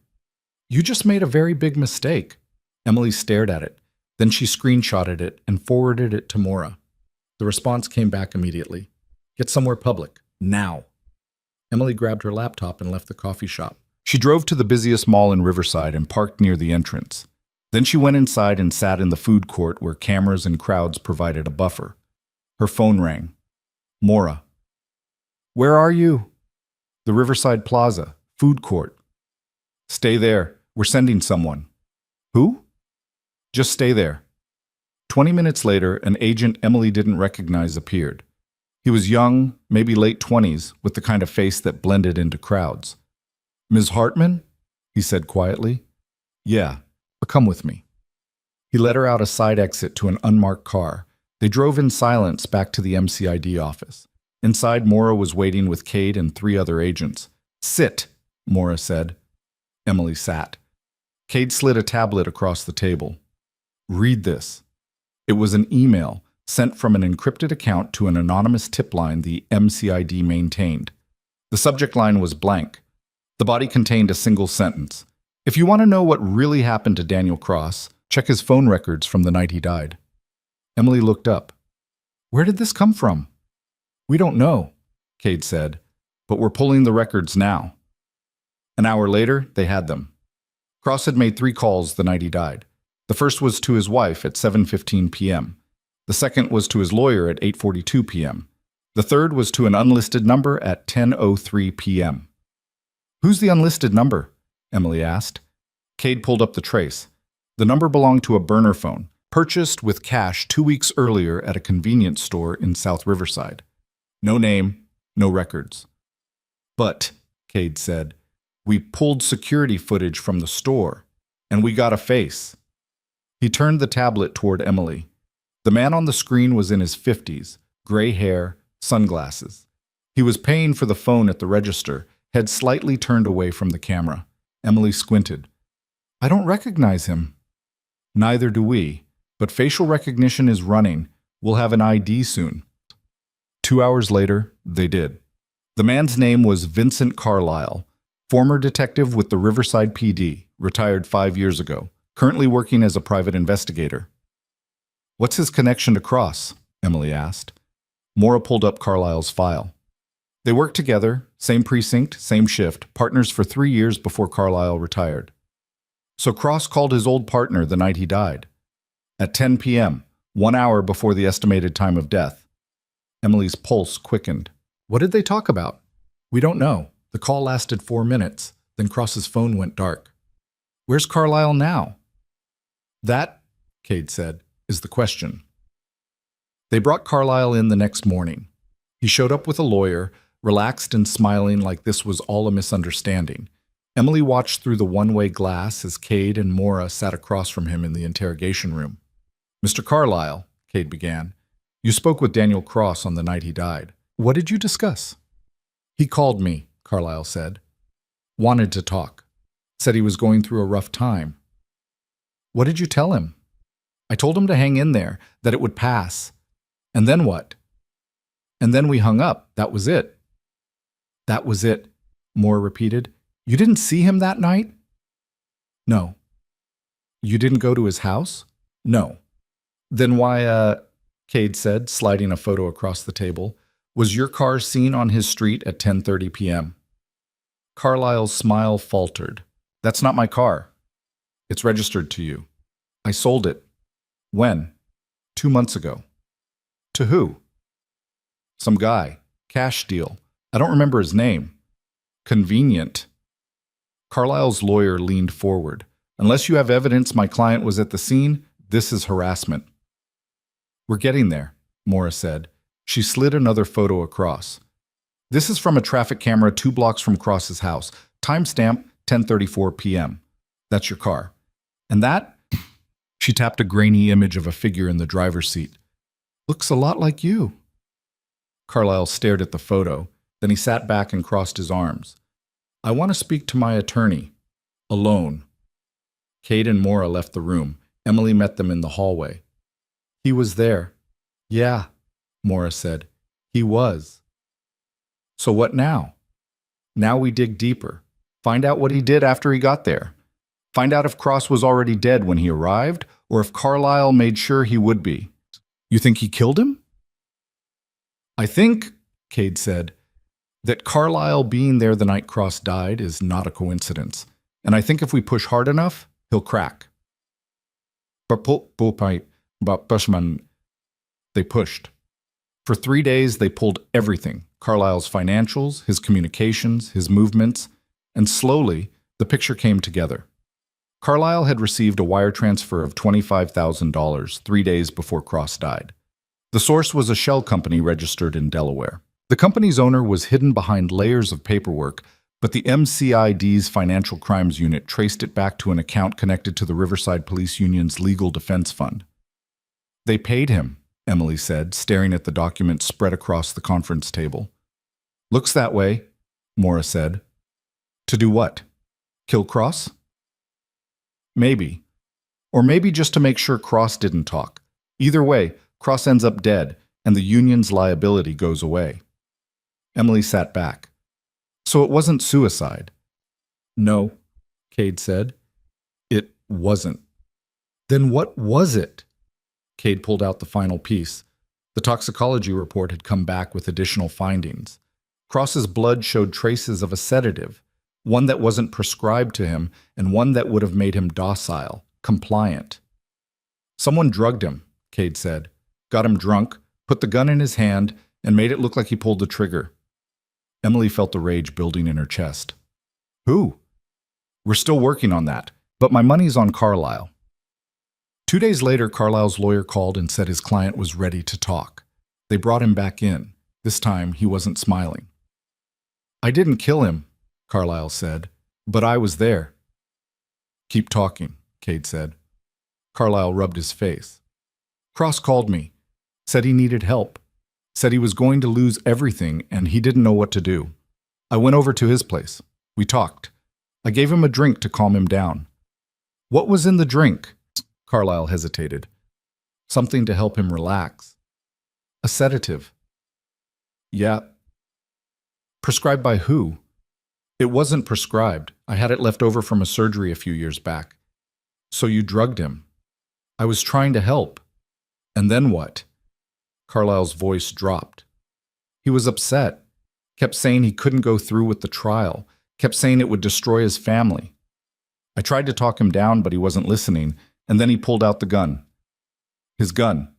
You just made a very big mistake. Emily stared at it. Then she screenshotted it and forwarded it to Maura. The response came back immediately. Get somewhere public. Now. Emily grabbed her laptop and left the coffee shop. She drove to the busiest mall in Riverside and parked near the entrance. Then she went inside and sat in the food court where cameras and crowds provided a buffer. Her phone rang. Maura. Where are you? The Riverside Plaza, food court. Stay there. We're sending someone. Who? Just stay there. 20 minutes later, an agent Emily didn't recognize appeared. He was young, maybe late 20s, with the kind of face that blended into crowds. Ms. Hartman? He said quietly. Yeah, but come with me. He led her out a side exit to an unmarked car. They drove in silence back to the MCID office. Inside, Maura was waiting with Cade and 3 other agents. Sit, Maura said. Emily sat. Cade slid a tablet across the table. Read this. It was an email sent from an encrypted account to an anonymous tip line the MCID maintained. The subject line was blank. The body contained a single sentence. If you want to know what really happened to Daniel Cross, check his phone records from the night he died. Emily looked up. Where did this come from? We don't know, Cade said, but we're pulling the records now. An hour later, they had them. Cross had made 3 calls the night he died. The first was to his wife at 7:15 p.m. The second was to his lawyer at 8:42 p.m. The third was to an unlisted number at 10:03 p.m. "Who's the unlisted number?" Emily asked. Cade pulled up the trace. The number belonged to a burner phone, purchased with cash 2 weeks earlier at a convenience store in South Riverside. No name, no records. "But," Cade said, "we pulled security footage from the store, and we got a face." He turned the tablet toward Emily. The man on the screen was in his 50s, gray hair, sunglasses. He was paying for the phone at the register, head slightly turned away from the camera. Emily squinted. "I don't recognize him." "Neither do we, but facial recognition is running. We'll have an ID soon." 2 hours later, they did. The man's name was Vincent Carlisle, former detective with the Riverside PD, retired 5 years ago, currently working as a private investigator. "What's his connection to Cross?" Emily asked. Maura pulled up Carlisle's file. They worked together, same precinct, same shift, partners for 3 years before Carlisle retired. So Cross called his old partner the night he died. At 10 p.m., 1 hour before the estimated time of death. Emily's pulse quickened. "What did they talk about?" "We don't know. The call lasted 4 minutes. Then Cross's phone went dark." "Where's Carlisle now?" "That," Cade said, "is the question." They brought Carlisle in the next morning. He showed up with a lawyer, relaxed and smiling like this was all a misunderstanding. Emily watched through the one-way glass as Cade and Maura sat across from him in the interrogation room. "Mr. Carlisle," Cade began, "you spoke with Daniel Cross on the night he died. What did you discuss?" "He called me," Carlisle said. "Wanted to talk. Said he was going through a rough time." "What did you tell him?" "I told him to hang in there, that it would pass." "And then what?" "And then we hung up. That was it." "That was it," Maura repeated. "You didn't see him that night?" "No." "You didn't go to his house?" "No." "Then why, Cade said, sliding a photo across the table, "was your car seen on his street at 10:30 p.m.? Carlisle's smile faltered. "That's not my car. It's registered to you. I sold it." "When?" 2 months ago." "To who?" "Some guy. Cash deal. I don't remember his name." "Convenient." Carlisle's lawyer leaned forward. "Unless you have evidence my client was at the scene, this is harassment." "We're getting there," Maura said. She slid another photo across. "This is from a traffic camera 2 blocks from Cross's house. Timestamp 10:34 p.m. That's your car. And that?" She tapped a grainy image of a figure in the driver's seat. "Looks a lot like you." Carlisle stared at the photo. Then he sat back and crossed his arms. "I want to speak to my attorney. Alone." Cade and Maura left the room. Emily met them in the hallway. "He was there." "Yeah," Maura said. "He was." "So what now?" "Now we dig deeper. Find out what he did after he got there. Find out if Cross was already dead when he arrived, or if Carlisle made sure he would be." "You think he killed him?" "I think," Cade said, "that Carlisle being there the night Cross died is not a coincidence. And I think if we push hard enough, he'll crack." They pushed. For 3 days, they pulled everything: Carlisle's financials, his communications, his movements, and slowly, the picture came together. Carlisle had received a wire transfer of $25,000 3 days before Cross died. The source was a shell company registered in Delaware. The company's owner was hidden behind layers of paperwork, but the MCID's Financial Crimes Unit traced it back to an account connected to the Riverside Police Union's Legal Defense Fund. "They paid him," Emily said, staring at the document spread across the conference table. "Looks that way," Maura said. "To do what? Kill Cross?" "Maybe. Or maybe just to make sure Cross didn't talk. Either way, Cross ends up dead, and the union's liability goes away." Emily sat back. "So it wasn't suicide?" "No," Cade said. "It wasn't." "Then what was it?" Cade pulled out the final piece. The toxicology report had come back with additional findings. Cross's blood showed traces of a sedative, one that wasn't prescribed to him and one that would have made him docile, compliant. Someone drugged him, Cade said. Got him drunk, put the gun in his hand, and made it look like he pulled the trigger. Emily felt the rage building in her chest. Who? We're still working on that, but my money's on Carlisle. 2 days later, Carlisle's lawyer called and said his client was ready to talk. They brought him back in. This time, he wasn't smiling. I didn't kill him, Carlisle said, but I was there. Keep talking, Cade said. Carlisle rubbed his face. Cross called me, said he needed help, said he was going to lose everything and he didn't know what to do. I went over to his place. We talked. I gave him a drink to calm him down. What was in the drink? Carlisle hesitated. Something to help him relax. A sedative. Yeah. Prescribed by who? It wasn't prescribed. I had it left over from a surgery a few years back. So you drugged him. I was trying to help. And then what? Carlisle's voice dropped. He was upset. Kept saying he couldn't go through with the trial. Kept saying it would destroy his family. I tried to talk him down, but he wasn't listening, and then he pulled out the gun. His gun.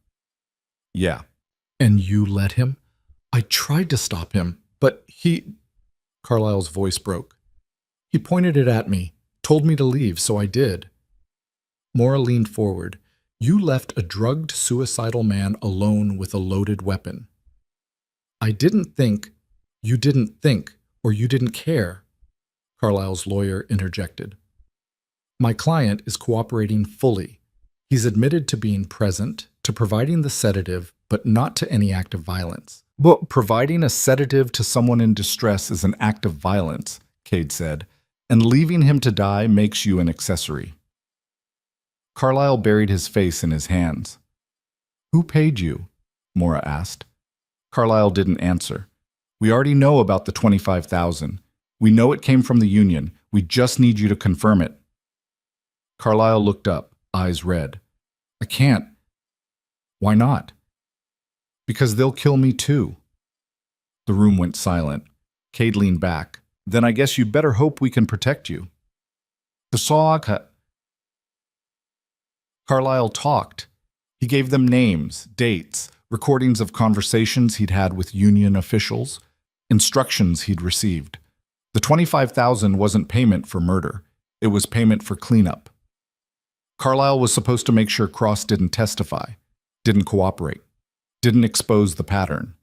Yeah. And you let him? I tried to stop him, but he... Carlisle's voice broke. He pointed it at me, told me to leave, so I did. Maura leaned forward. You left a drugged, suicidal man alone with a loaded weapon. I didn't think, you didn't think, or you didn't care, Carlisle's lawyer interjected. My client is cooperating fully. He's admitted to being present, to providing the sedative, but not to any act of violence. But providing a sedative to someone in distress is an act of violence, Cade said, and leaving him to die makes you an accessory. Carlisle buried his face in his hands. Who paid you? Maura asked. Carlisle didn't answer. We already know about the $25,000. We know it came from the union. We just need you to confirm it. Carlisle looked up, eyes red. I can't. Why not? Because they'll kill me too. The room went silent. Cade leaned back. Then I guess you better hope we can protect you. Carlisle talked. He gave them names, dates, recordings of conversations he'd had with union officials, instructions he'd received. The $25,000 wasn't payment for murder. It was payment for cleanup. Carlisle was supposed to make sure Cross didn't testify, didn't cooperate, didn't expose the pattern.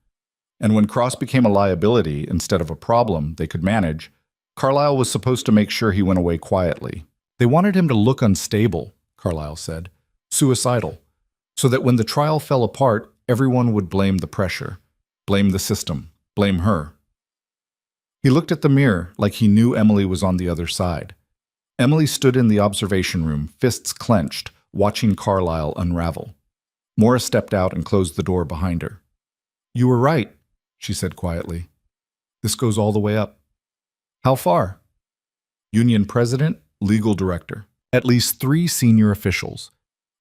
And when Cross became a liability instead of a problem they could manage, Carlisle was supposed to make sure he went away quietly. They wanted him to look unstable, Carlisle said, suicidal, so that when the trial fell apart, everyone would blame the pressure, blame the system, blame her. He looked at the mirror like he knew Emily was on the other side. Emily stood in the observation room, fists clenched, watching Carlisle unravel. Maura stepped out and closed the door behind her. You were right, she said quietly. This goes all the way up. How far? Union president, legal director. At least 3 senior officials.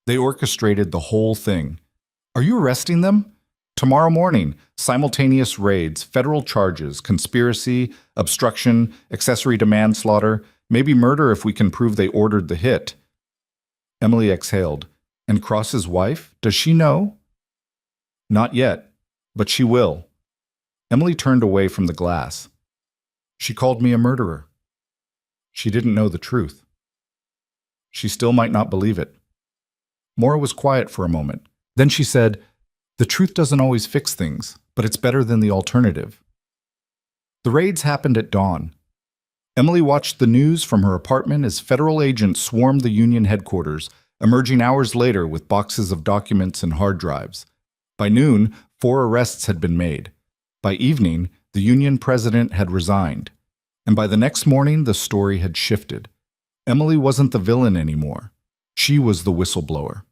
They orchestrated the whole thing. Are you arresting them? Tomorrow morning, simultaneous raids, federal charges, conspiracy, obstruction, accessory to manslaughter, maybe murder if we can prove they ordered the hit. Emily exhaled. And Cross's wife? Does she know? Not yet, but she will. Emily turned away from the glass. She called me a murderer. She didn't know the truth. She still might not believe it. Maura was quiet for a moment. Then she said, the truth doesn't always fix things, but it's better than the alternative. The raids happened at dawn. Emily watched the news from her apartment as federal agents swarmed the union headquarters, emerging hours later with boxes of documents and hard drives. By noon, 4 arrests had been made. By evening, the union president had resigned. And by the next morning, the story had shifted. Emily wasn't the villain anymore. She was the whistleblower,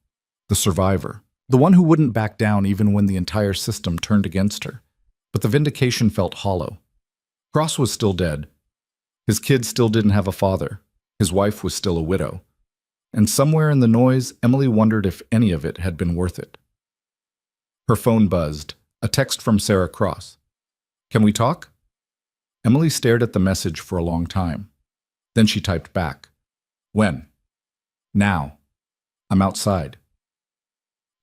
the survivor, the one who wouldn't back down even when the entire system turned against her. But the vindication felt hollow. Cross was still dead. His kids still didn't have a father. His wife was still a widow. And somewhere in the noise, Emily wondered if any of it had been worth it. Her phone buzzed, a text from Sarah Cross. Can we talk? Emily stared at the message for a long time. Then she typed back. When? Now. I'm outside.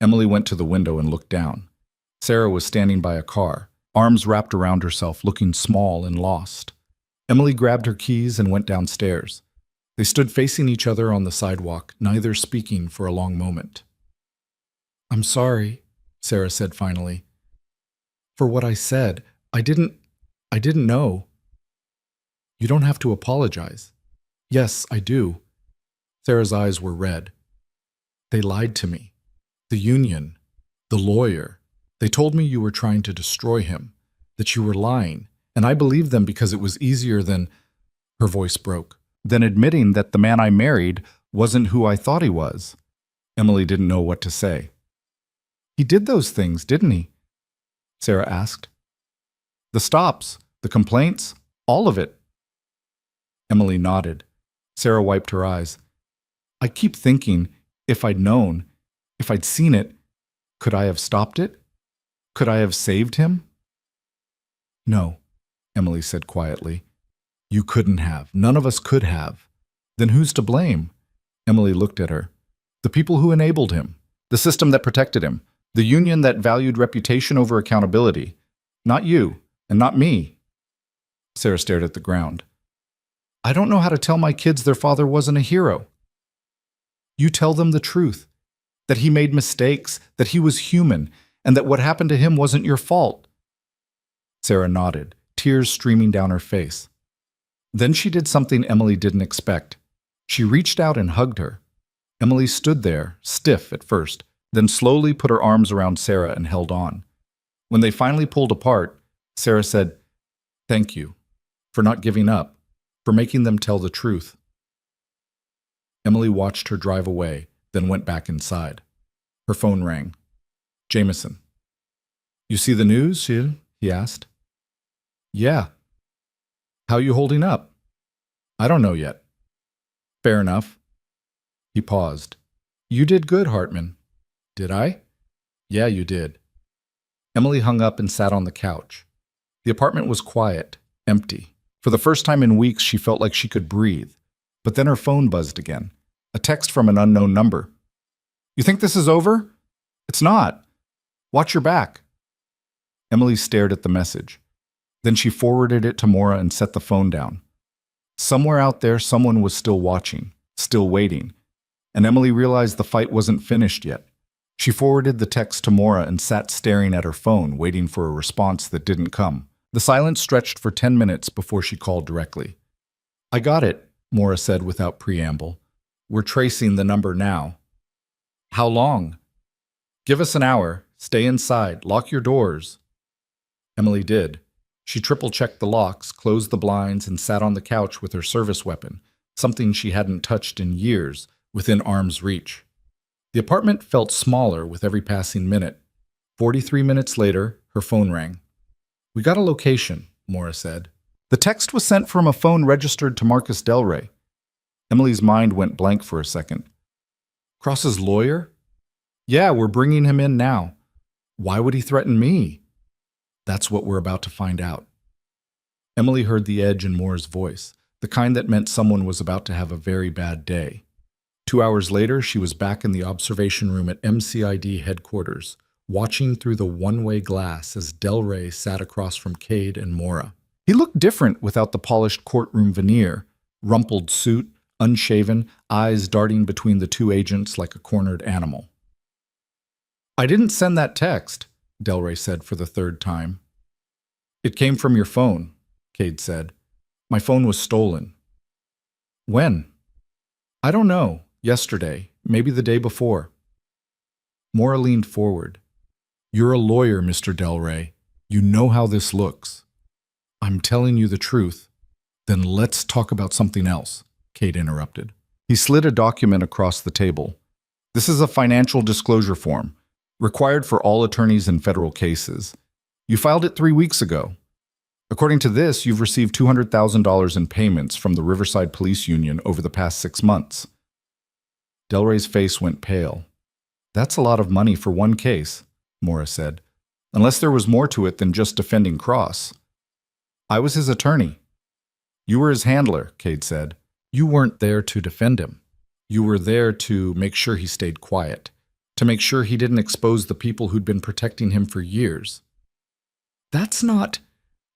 Emily went to the window and looked down. Sarah was standing by a car, arms wrapped around herself, looking small and lost. Emily grabbed her keys and went downstairs. They stood facing each other on the sidewalk, neither speaking for a long moment. "I'm sorry," Sarah said finally. "For what I said. I didn't know." "You don't have to apologize." "Yes, I do." Sarah's eyes were red. "They lied to me. The union, the lawyer. They told me you were trying to destroy him, that you were lying, and I believed them because it was easier than—" Her voice broke. "Than admitting that the man I married wasn't who I thought he was." Emily didn't know what to say. "He did those things, didn't he?" Sarah asked. "The stops, the complaints, all of it." Emily nodded. Sarah wiped her eyes. "I keep thinking, if I'd known, if I'd seen it, could I have stopped it? Could I have saved him?" "No," Emily said quietly. "You couldn't have. None of us could have." "Then who's to blame?" Emily looked at her. "The people who enabled him, the system that protected him, the union that valued reputation over accountability. Not you, and not me." Sarah stared at the ground. "I don't know how to tell my kids their father wasn't a hero." "You tell them the truth, that he made mistakes, that he was human, and that what happened to him wasn't your fault." Sarah nodded, tears streaming down her face. Then she did something Emily didn't expect. She reached out and hugged her. Emily stood there, stiff at first, then slowly put her arms around Sarah and held on. When they finally pulled apart, Sarah said, "Thank you, for not giving up, for making them tell the truth." Emily watched her drive away, then went back inside. Her phone rang. "Jameson." "You see the news, Gilles?" he asked. "Yeah." "How you holding up?" "I don't know yet." "Fair enough." He paused. "You did good, Hartman." "Did I?" "Yeah, you did." Emily hung up and sat on the couch. The apartment was quiet, empty. For the first time in weeks, she felt like she could breathe. But then her phone buzzed again. A text from an unknown number. "You think this is over?" "It's not. Watch your back." Emily stared at the message. Then she forwarded it to Maura and set the phone down. Somewhere out there, someone was still watching, still waiting. And Emily realized the fight wasn't finished yet. She forwarded the text to Maura and sat staring at her phone, waiting for a response that didn't come. The silence stretched for 10 minutes before she called directly. "I got it," Maura said without preamble. "We're tracing the number now." "How long?" "Give us an hour. Stay inside. Lock your doors." Emily did. She triple-checked the locks, closed the blinds, and sat on the couch with her service weapon, something she hadn't touched in years, within arm's reach. The apartment felt smaller with every passing minute. 43 minutes later, her phone rang. "We got a location," Maura said. The text was sent from a phone registered to Marcus Delray. Emily's mind went blank for a second. "Cross's lawyer?" "Yeah, we're bringing him in now." "Why would he threaten me?" "That's what we're about to find out." Emily heard the edge in Maura's voice, the kind that meant someone was about to have a very bad day. 2 hours later, she was back in the observation room at MCID headquarters, watching through the one-way glass as Delray sat across from Cade and Maura. He looked different without the polished courtroom veneer, rumpled suit, unshaven, eyes darting between the two agents like a cornered animal. "I didn't send that text," Delray said for the third time. "It came from your phone," Cade said. "My phone was stolen." "When?" "I don't know. Yesterday. Maybe the day before." Maura leaned forward. "You're a lawyer, Mr. Delray. You know how this looks." "I'm telling you the truth." "Then let's talk about something else," Cade interrupted. He slid a document across the table. "This is a financial disclosure form, required for all attorneys in federal cases. You filed it 3 weeks ago. According to this, you've received $200,000 in payments from the Riverside Police Union over the past 6 months. Delray's face went pale. "That's a lot of money for one case," Maura said, "unless there was more to it than just defending Cross." "I was his attorney." "You were his handler," Cade said. "You weren't there to defend him. You were there to make sure he stayed quiet, to make sure he didn't expose the people who'd been protecting him for years. That's not...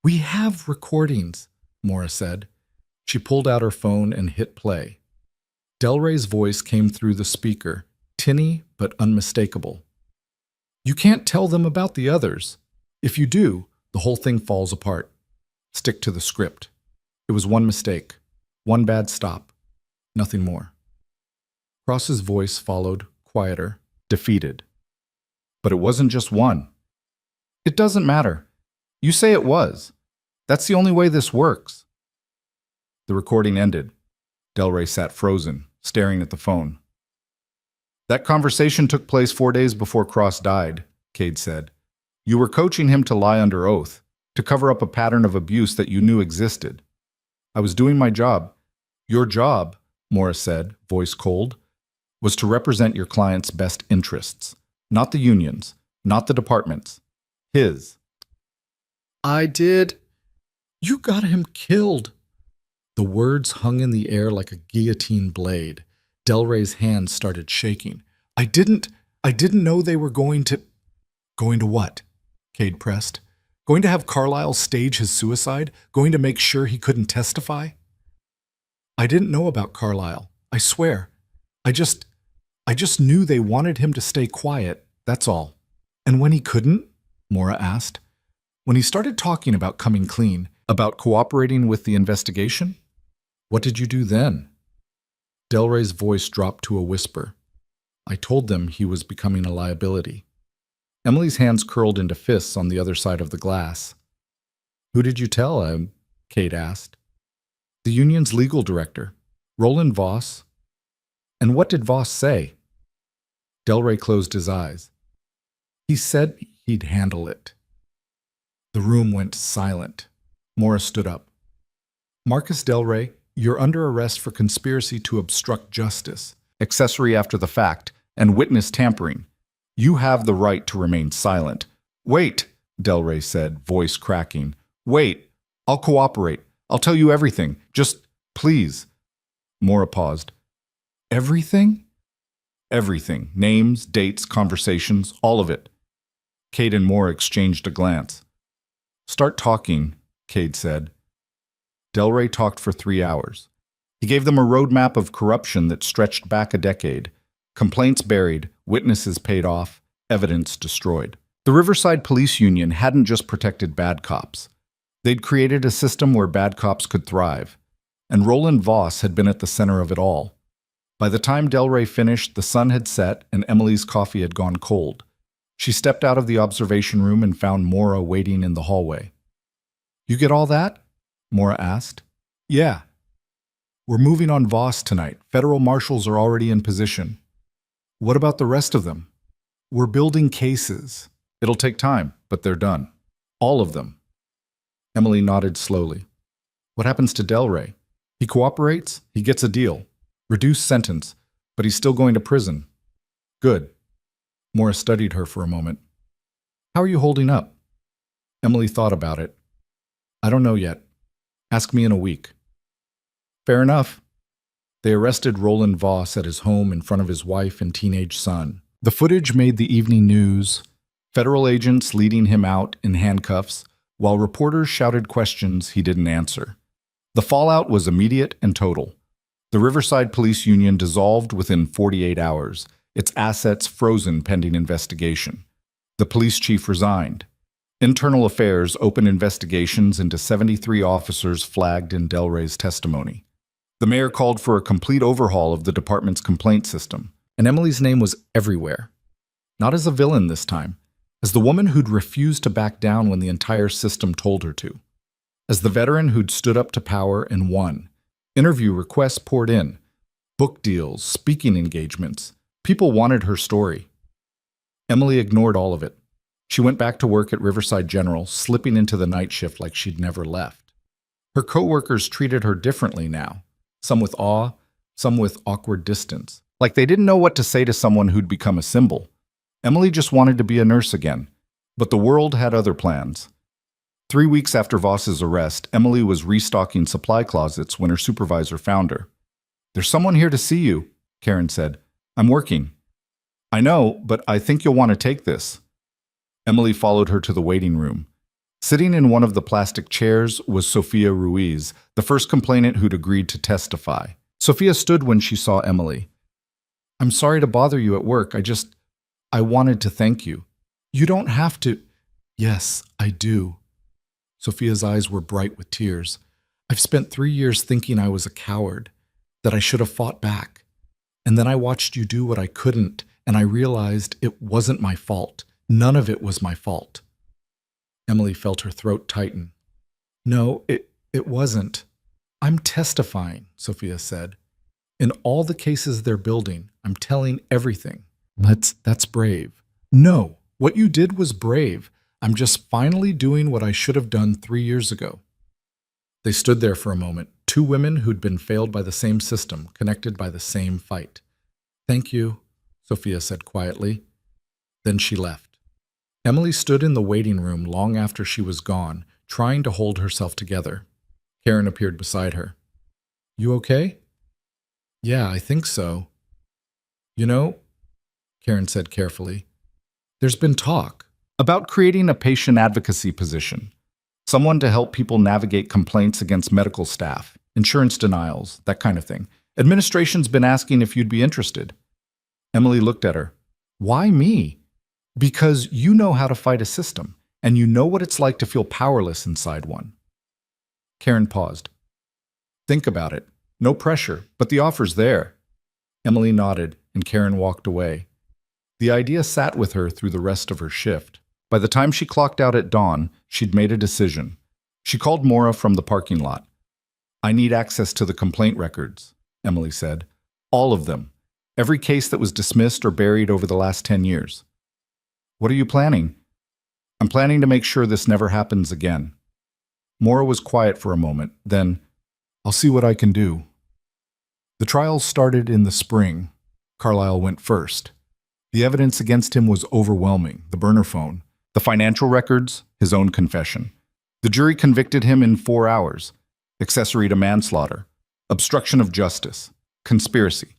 We have recordings, Maura said. She pulled out her phone and hit play. Delray's voice came through the speaker, tinny but unmistakable. You can't tell them about the others. If you do, the whole thing falls apart. Stick to the script. It was one mistake, one bad stop, nothing more. Cross's voice followed, quieter, defeated. But it wasn't just one. It doesn't matter. You say it was. That's the only way this works. The recording ended. Delray sat frozen, staring at the phone. That conversation took place 4 days before Cross died, Cade said. You were coaching him to lie under oath, to cover up a pattern of abuse that you knew existed. I was doing my job. Your job, Maura said, voice cold, was to represent your client's best interests, not the unions, not the department's. His. I did. You got him killed. The words hung in the air like a guillotine blade. Delray's hands started shaking. I didn't know they were going to... Going to what? Cade pressed. Going to have Carlyle stage his suicide? Going to make sure he couldn't testify? I didn't know about Carlyle. I swear. I just knew they wanted him to stay quiet, that's all. And when he couldn't? Maura asked. When he started talking about coming clean, about cooperating with the investigation? What did you do then? Delray's voice dropped to a whisper. I told them he was becoming a liability. Emily's hands curled into fists on the other side of the glass. Who did you tell him? Cade asked. The union's legal director, Roland Voss. And what did Voss say? Delray closed his eyes. He said he'd handle it. The room went silent. Maura stood up. Marcus Delray, you're under arrest for conspiracy to obstruct justice, accessory after the fact, and witness tampering. You have the right to remain silent. Wait, Delray said, voice cracking. Wait, I'll cooperate. I'll tell you everything. Just, please. Maura paused. Everything? Everything. Names, dates, conversations, all of it. Cade and Maura exchanged a glance. Start talking, Cade said. Delray talked for 3 hours. He gave them a roadmap of corruption that stretched back a decade. Complaints buried, witnesses paid off, evidence destroyed. The Riverside Police Union hadn't just protected bad cops. They'd created a system where bad cops could thrive. And Roland Voss had been at the center of it all. By the time Delray finished, the sun had set and Emily's coffee had gone cold. She stepped out of the observation room and found Maura waiting in the hallway. You get all that? Maura asked. Yeah. We're moving on Voss tonight. Federal marshals are already in position. What about the rest of them? We're building cases. It'll take time, but they're done. All of them. Emily nodded slowly. What happens to Delray? He cooperates, he gets a deal. Reduced sentence, but he's still going to prison. Good. Maura studied her for a moment. How are you holding up? Emily thought about it. I don't know yet. Ask me in a week. Fair enough. They arrested Roland Voss at his home in front of his wife and teenage son. The footage made the evening news, federal agents leading him out in handcuffs, while reporters shouted questions he didn't answer. The fallout was immediate and total. The Riverside Police Union dissolved within 48 hours, its assets frozen pending investigation. The police chief resigned. Internal Affairs opened investigations into 73 officers flagged in Delray's testimony. The mayor called for a complete overhaul of the department's complaint system, and Emily's name was everywhere. Not as a villain this time, as the woman who'd refused to back down when the entire system told her to. As the veteran who'd stood up to power and won. Interview requests poured in. Book deals, speaking engagements. People wanted her story. Emily ignored all of it. She went back to work at Riverside General, slipping into the night shift like she'd never left. Her coworkers treated her differently now. Some with awe, some with awkward distance. Like they didn't know what to say to someone who'd become a symbol. Emily just wanted to be a nurse again. But the world had other plans. 3 weeks after Voss's arrest, Emily was restocking supply closets when her supervisor found her. There's someone here to see you, Karen said. I'm working. I know, but I think you'll want to take this. Emily followed her to the waiting room. Sitting in one of the plastic chairs was Sophia Ruiz, the first complainant who'd agreed to testify. Sophia stood when she saw Emily. I'm sorry to bother you at work. I wanted to thank you. You don't have to. Yes, I do. Sophia's eyes were bright with tears. I've spent 3 years thinking I was a coward, that I should have fought back. And then I watched you do what I couldn't, and I realized it wasn't my fault. None of it was my fault. Emily felt her throat tighten. No, it wasn't. I'm testifying, Sophia said. In all the cases they're building, I'm telling everything. That's brave. No, what you did was brave. I'm just finally doing what I should have done 3 years ago. They stood there for a moment, two women who'd been failed by the same system, connected by the same fight. Thank you, Sophia said quietly. Then she left. Emily stood in the waiting room long after she was gone, trying to hold herself together. Karen appeared beside her. You okay? Yeah, I think so. You know, Karen said carefully, there's been talk about creating a patient advocacy position. Someone to help people navigate complaints against medical staff, insurance denials, that kind of thing. Administration's been asking if you'd be interested. Emily looked at her. Why me? Because you know how to fight a system, and you know what it's like to feel powerless inside one. Karen paused. Think about it. No pressure, but the offer's there. Emily nodded, and Karen walked away. The idea sat with her through the rest of her shift. By the time she clocked out at dawn, she'd made a decision. She called Maura from the parking lot. I need access to the complaint records, Emily said. All of them. Every case that was dismissed or buried over the last 10 years. What are you planning? I'm planning to make sure this never happens again. Maura was quiet for a moment, then, I'll see what I can do. The trials started in the spring. Carlisle went first. The evidence against him was overwhelming, the burner phone, the financial records, his own confession. The jury convicted him in 4 hours. Accessory to manslaughter, obstruction of justice, conspiracy.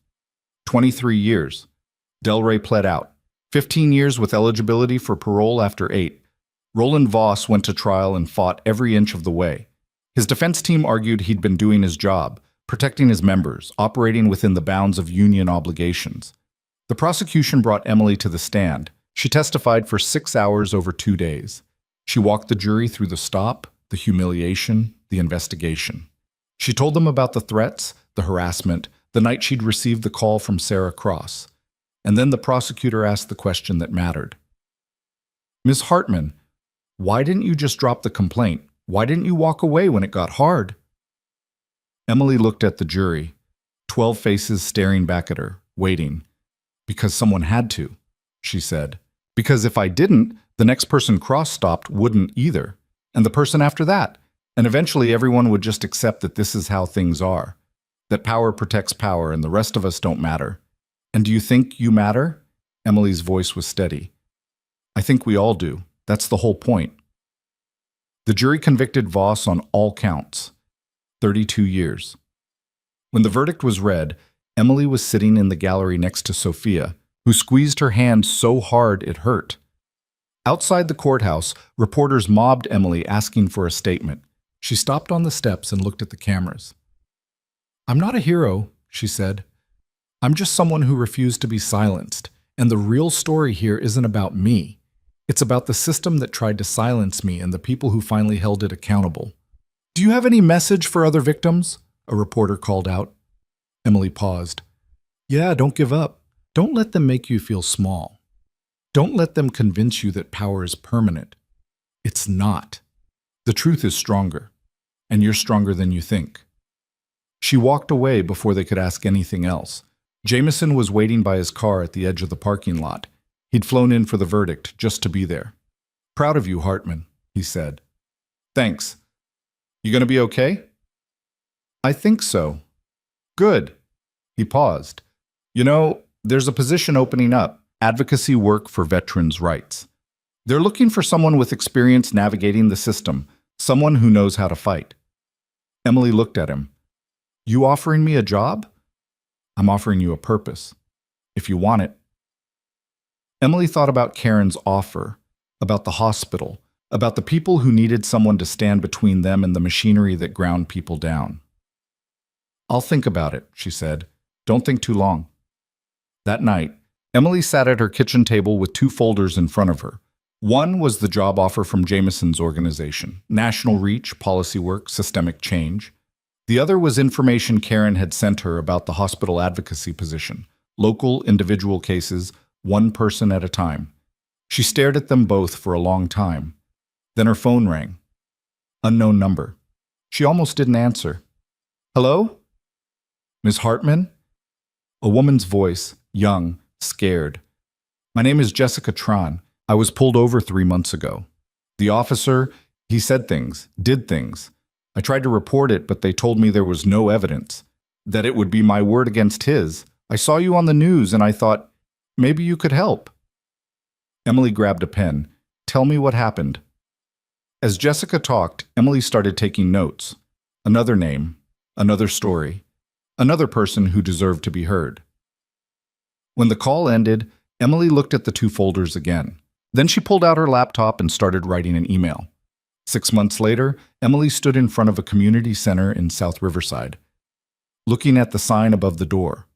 23 years. Delray pled out. 15 years with eligibility for parole after 8. Roland Voss went to trial and fought every inch of the way. His defense team argued he'd been doing his job, protecting his members, operating within the bounds of union obligations. The prosecution brought Emily to the stand. She testified for 6 hours over 2 days. She walked the jury through the stop, the humiliation, the investigation. She told them about the threats, the harassment, the night she'd received the call from Sarah Cross. And then the prosecutor asked the question that mattered. Ms. Hartman, why didn't you just drop the complaint? Why didn't you walk away when it got hard? Emily looked at the jury, 12 faces staring back at her, waiting. Because someone had to, she said. Because if I didn't, the next person Cross-stopped wouldn't either. And the person after that. And eventually everyone would just accept that this is how things are. That power protects power and the rest of us don't matter. And do you think you matter? Emily's voice was steady. I think we all do. That's the whole point. The jury convicted Voss on all counts. 32 years. When the verdict was read, Emily was sitting in the gallery next to Sophia, who squeezed her hand so hard it hurt. Outside the courthouse, reporters mobbed Emily asking for a statement. She stopped on the steps and looked at the cameras. I'm not a hero, she said. I'm just someone who refused to be silenced, and the real story here isn't about me. It's about the system that tried to silence me and the people who finally held it accountable. Do you have any message for other victims? A reporter called out. Emily paused. Yeah, don't give up. Don't let them make you feel small. Don't let them convince you that power is permanent. It's not. The truth is stronger, and you're stronger than you think. She walked away before they could ask anything else. Jameson was waiting by his car at the edge of the parking lot. He'd flown in for the verdict just to be there. Proud of you, Hartman, he said. Thanks. You gonna be okay? I think so. Good. He paused. You know, there's a position opening up, advocacy work for veterans' rights. They're looking for someone with experience navigating the system, someone who knows how to fight. Emily looked at him. You offering me a job? I'm offering you a purpose. If you want it. Emily thought about Karen's offer, about the hospital, about the people who needed someone to stand between them and the machinery that ground people down. "I'll think about it," she said. "Don't think too long." That night, Emily sat at her kitchen table with two folders in front of her. One was the job offer from Jameson's organization, national reach, policy work, systemic change. The other was information Karen had sent her about the hospital advocacy position, local, individual cases, one person at a time. She stared at them both for a long time. Then her phone rang. Unknown number. She almost didn't answer. "Hello? Ms. Hartman?" A woman's voice, young, scared. "My name is Jessica Tron. I was pulled over 3 months ago. The officer, he said things, did things. I tried to report it, but they told me there was no evidence, that it would be my word against his. I saw you on the news and I thought, maybe you could help." Emily grabbed a pen. "Tell me what happened." As Jessica talked, Emily started taking notes. Another name, another story, another person who deserved to be heard. When the call ended, Emily looked at the two folders again. Then she pulled out her laptop and started writing an email. 6 months later, Emily stood in front of a community center in South Riverside, looking at the sign above the door,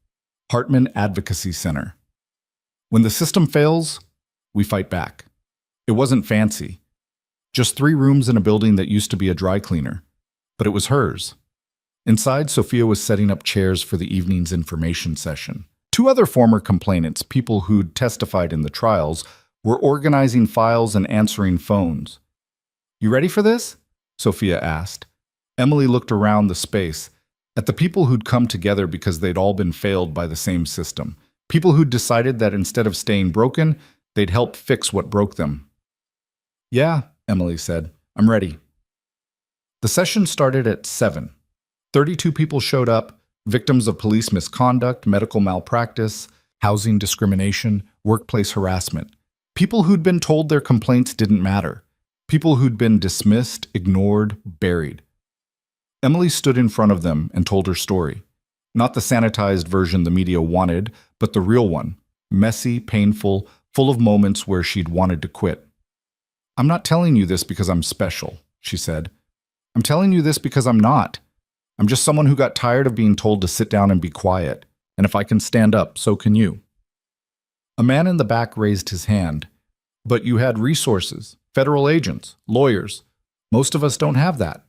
Hartman Advocacy Center. When the system fails, we fight back. It wasn't fancy. Just 3 rooms in a building that used to be a dry cleaner, but it was hers. Inside, Sophia was setting up chairs for the evening's information session. 2 other former complainants, people who'd testified in the trials, were organizing files and answering phones. "You ready for this?" Sophia asked. Emily looked around the space, at the people who'd come together because they'd all been failed by the same system. People who'd decided that instead of staying broken, they'd help fix what broke them. "Yeah," Emily said. "I'm ready." The session started at 7. 32 people showed up, victims of police misconduct, medical malpractice, housing discrimination, workplace harassment. People who'd been told their complaints didn't matter. People who'd been dismissed, ignored, buried. Emily stood in front of them and told her story. Not the sanitized version the media wanted, but the real one. Messy, painful, full of moments where she'd wanted to quit. "I'm not telling you this because I'm special," she said. "I'm telling you this because I'm not. I'm just someone who got tired of being told to sit down and be quiet. And if I can stand up, so can you." A man in the back raised his hand. "But you had resources, federal agents, lawyers. Most of us don't have that."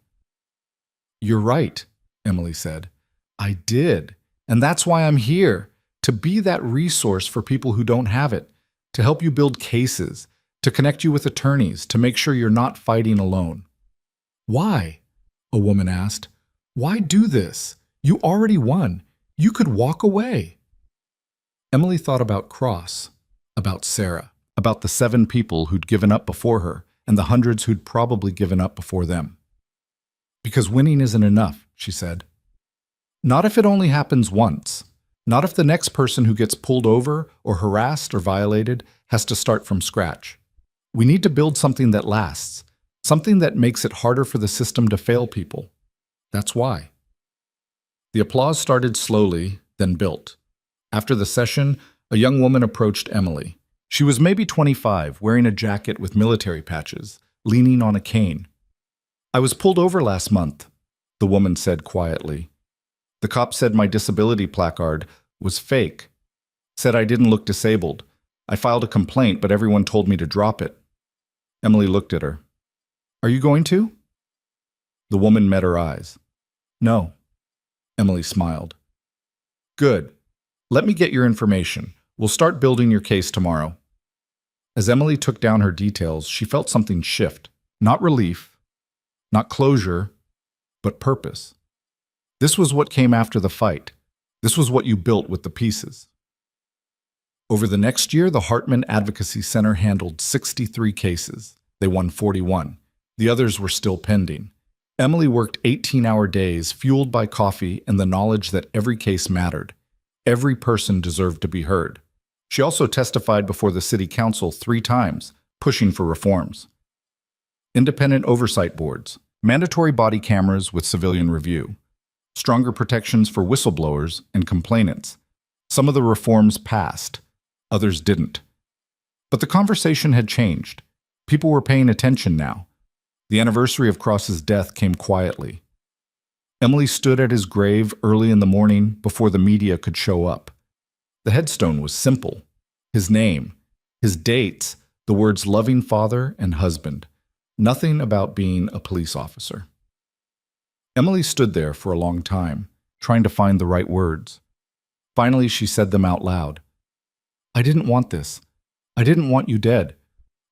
"You're right," Emily said. "I did. And that's why I'm here, to be that resource for people who don't have it, to help you build cases, to connect you with attorneys, to make sure you're not fighting alone." "Why?" a woman asked. "Why do this? You already won. You could walk away." Emily thought about Cross, about Sarah, about the 7 people who'd given up before her, and the hundreds who'd probably given up before them. "Because winning isn't enough," she said. "Not if it only happens once. Not if the next person who gets pulled over or harassed or violated has to start from scratch. We need to build something that lasts, something that makes it harder for the system to fail people. That's why." The applause started slowly, then built. After the session, a young woman approached Emily. She was maybe 25, wearing a jacket with military patches, leaning on a cane. "I was pulled over last month," the woman said quietly. "The cop said my disability placard was fake. Said I didn't look disabled. I filed a complaint, but everyone told me to drop it." Emily looked at her. "Are you going to?" The woman met her eyes. "No." Emily smiled. "Good. Let me get your information. We'll start building your case tomorrow." As Emily took down her details, she felt something shift. Not relief, not closure, but purpose. This was what came after the fight. This was what you built with the pieces. Over the next year, the Hartman Advocacy Center handled 63 cases. They won 41. The others were still pending. Emily worked 18-hour days, fueled by coffee and the knowledge that every case mattered. Every person deserved to be heard. She also testified before the city council 3 times, pushing for reforms. Independent oversight boards, mandatory body cameras with civilian review, stronger protections for whistleblowers and complainants. Some of the reforms passed, others didn't. But the conversation had changed. People were paying attention now. The anniversary of Cross's death came quietly. Emily stood at his grave early in the morning before the media could show up. The headstone was simple. His name, his dates, the words loving father and husband. Nothing about being a police officer. Emily stood there for a long time, trying to find the right words. Finally, she said them out loud. I didn't want this. I didn't want you dead.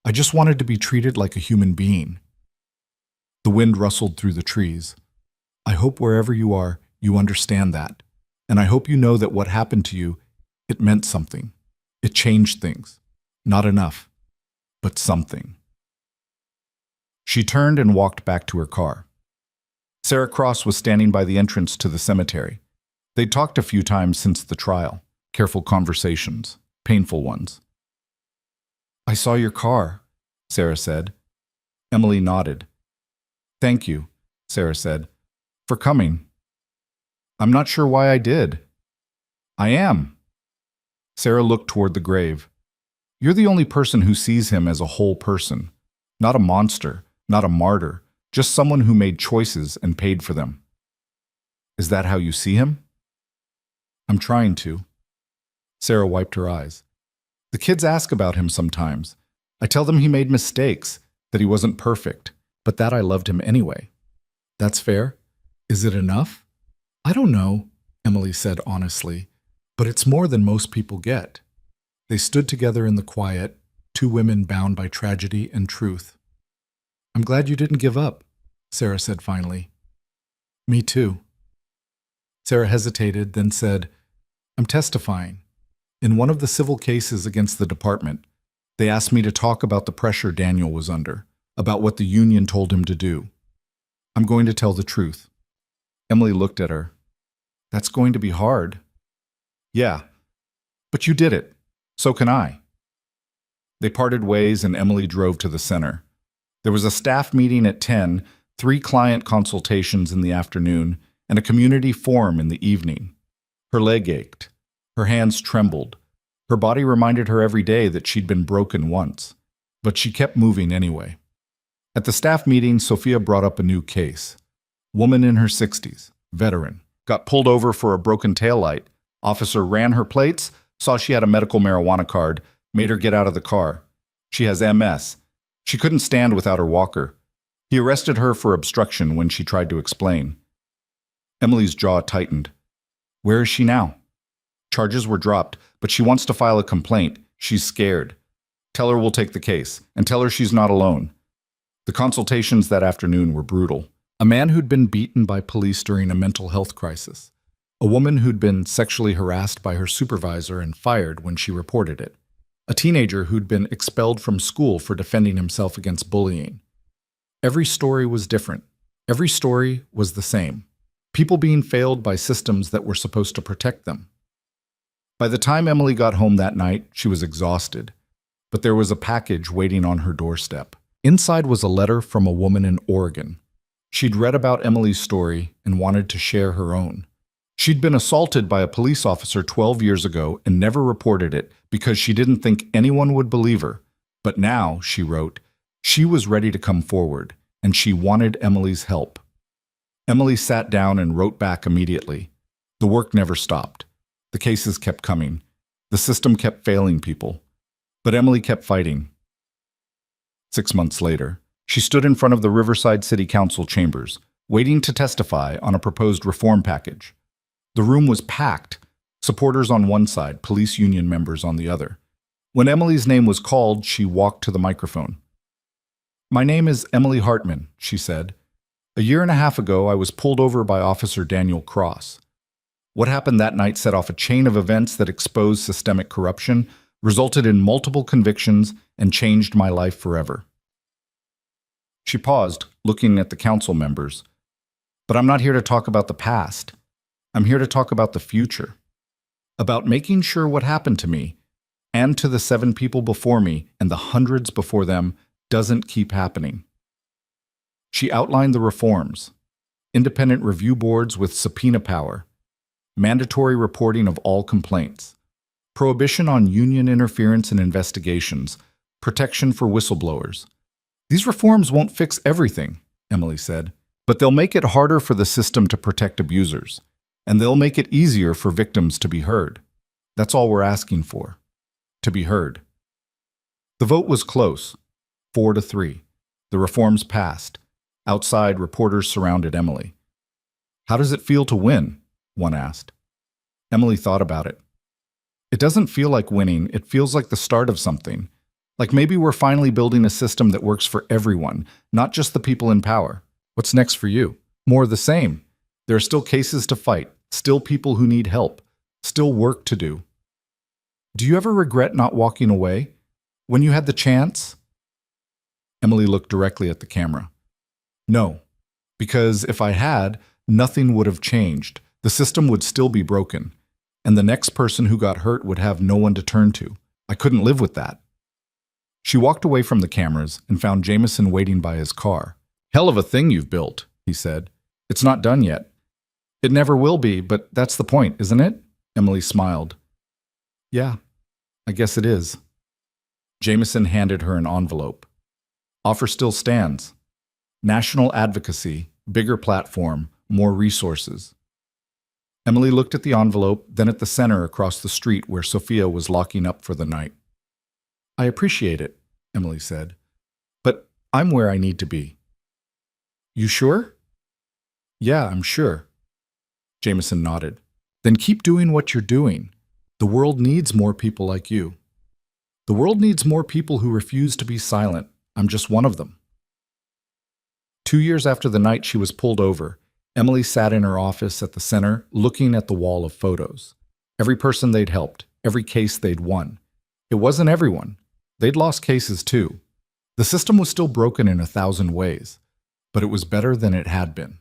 I just wanted to be treated like a human being. The wind rustled through the trees. I hope wherever you are, you understand that. And I hope you know that what happened to you, it meant something. It changed things. Not enough, but something. She turned and walked back to her car. Sarah Cross was standing by the entrance to the cemetery. They'd talked a few times since the trial. Careful conversations, painful ones. I saw your car, Sarah said. Emily nodded. Thank you, Sarah said, for coming. I'm not sure why I did. I am. Sarah looked toward the grave. You're the only person who sees him as a whole person, not a monster, not a martyr, just someone who made choices and paid for them. Is that how you see him? I'm trying to. Sarah wiped her eyes. The kids ask about him sometimes. I tell them he made mistakes, that he wasn't perfect, but that I loved him anyway. That's fair. Is it enough? I don't know, Emily said honestly, but it's more than most people get. They stood together in the quiet, two women bound by tragedy and truth. I'm glad you didn't give up, Sarah said finally. Me too. Sarah hesitated, then said, I'm testifying. In one of the civil cases against the department, they asked me to talk about the pressure Daniel was under, about what the union told him to do. I'm going to tell the truth. Emily looked at her. That's going to be hard. Yeah, but you did it. So can I. They parted ways and Emily drove to the center. There was a staff meeting at 10, 3 client consultations in the afternoon, and a community forum in the evening. Her leg ached. Her hands trembled. Her body reminded her every day that she'd been broken once. But she kept moving anyway. At the staff meeting, Sophia brought up a new case. Woman in her 60s, veteran, got pulled over for a broken taillight. Officer ran her plates, saw she had a medical marijuana card, made her get out of the car. She has MS. She couldn't stand without her walker. He arrested her for obstruction when she tried to explain. Emily's jaw tightened. Where is she now? Charges were dropped, but she wants to file a complaint. She's scared. Tell her we'll take the case, and tell her she's not alone. The consultations that afternoon were brutal. A man who'd been beaten by police during a mental health crisis. A woman who'd been sexually harassed by her supervisor and fired when she reported it. A teenager who'd been expelled from school for defending himself against bullying. Every story was different. Every story was the same. People being failed by systems that were supposed to protect them. By the time Emily got home that night, she was exhausted. But there was a package waiting on her doorstep. Inside was a letter from a woman in Oregon. She'd read about Emily's story and wanted to share her own. She'd been assaulted by a police officer 12 years ago and never reported it because she didn't think anyone would believe her. But now, she wrote, she was ready to come forward, and she wanted Emily's help. Emily sat down and wrote back immediately. The work never stopped. The cases kept coming. The system kept failing people. But Emily kept fighting. 6 months later, she stood in front of the Riverside City Council chambers, waiting to testify on a proposed reform package. The room was packed, supporters on one side, police union members on the other. When Emily's name was called, she walked to the microphone. My name is Emily Hartman, she said. A year and a half ago, I was pulled over by Officer Daniel Cross. What happened that night set off a chain of events that exposed systemic corruption, resulted in multiple convictions, and changed my life forever. She paused, looking at the council members. But I'm not here to talk about the past. I'm here to talk about the future. About making sure what happened to me, and to the 7 people before me and the hundreds before them, doesn't keep happening. She outlined the reforms. Independent review boards with subpoena power. Mandatory reporting of all complaints. Prohibition on union interference in investigations, protection for whistleblowers. These reforms won't fix everything, Emily said, but they'll make it harder for the system to protect abusers, and they'll make it easier for victims to be heard. That's all we're asking for, to be heard. The vote was close, 4-3. The reforms passed. Outside, reporters surrounded Emily. How does it feel to win? One asked. Emily thought about it. It doesn't feel like winning, it feels like the start of something. Like maybe we're finally building a system that works for everyone, not just the people in power. What's next for you? More of the same. There are still cases to fight, still people who need help, still work to do. Do you ever regret not walking away? When you had the chance? Emily looked directly at the camera. No, because if I had, nothing would have changed. The system would still be broken, and the next person who got hurt would have no one to turn to. I couldn't live with that. She walked away from the cameras and found Jameson waiting by his car. Hell of a thing you've built, he said. It's not done yet. It never will be, but that's the point, isn't it? Emily smiled. Yeah, I guess it is. Jameson handed her an envelope. Offer still stands. National advocacy, bigger platform, more resources. Emily looked at the envelope, then at the center across the street where Sophia was locking up for the night. I appreciate it, Emily said, but I'm where I need to be. You sure? Yeah, I'm sure. Jameson nodded. Then keep doing what you're doing. The world needs more people like you. The world needs more people who refuse to be silent. I'm just one of them. 2 years after the night she was pulled over, Emily sat in her office at the center, looking at the wall of photos. Every person they'd helped, every case they'd won. It wasn't everyone. They'd lost cases too. The system was still broken in 1,000 ways, but it was better than it had been.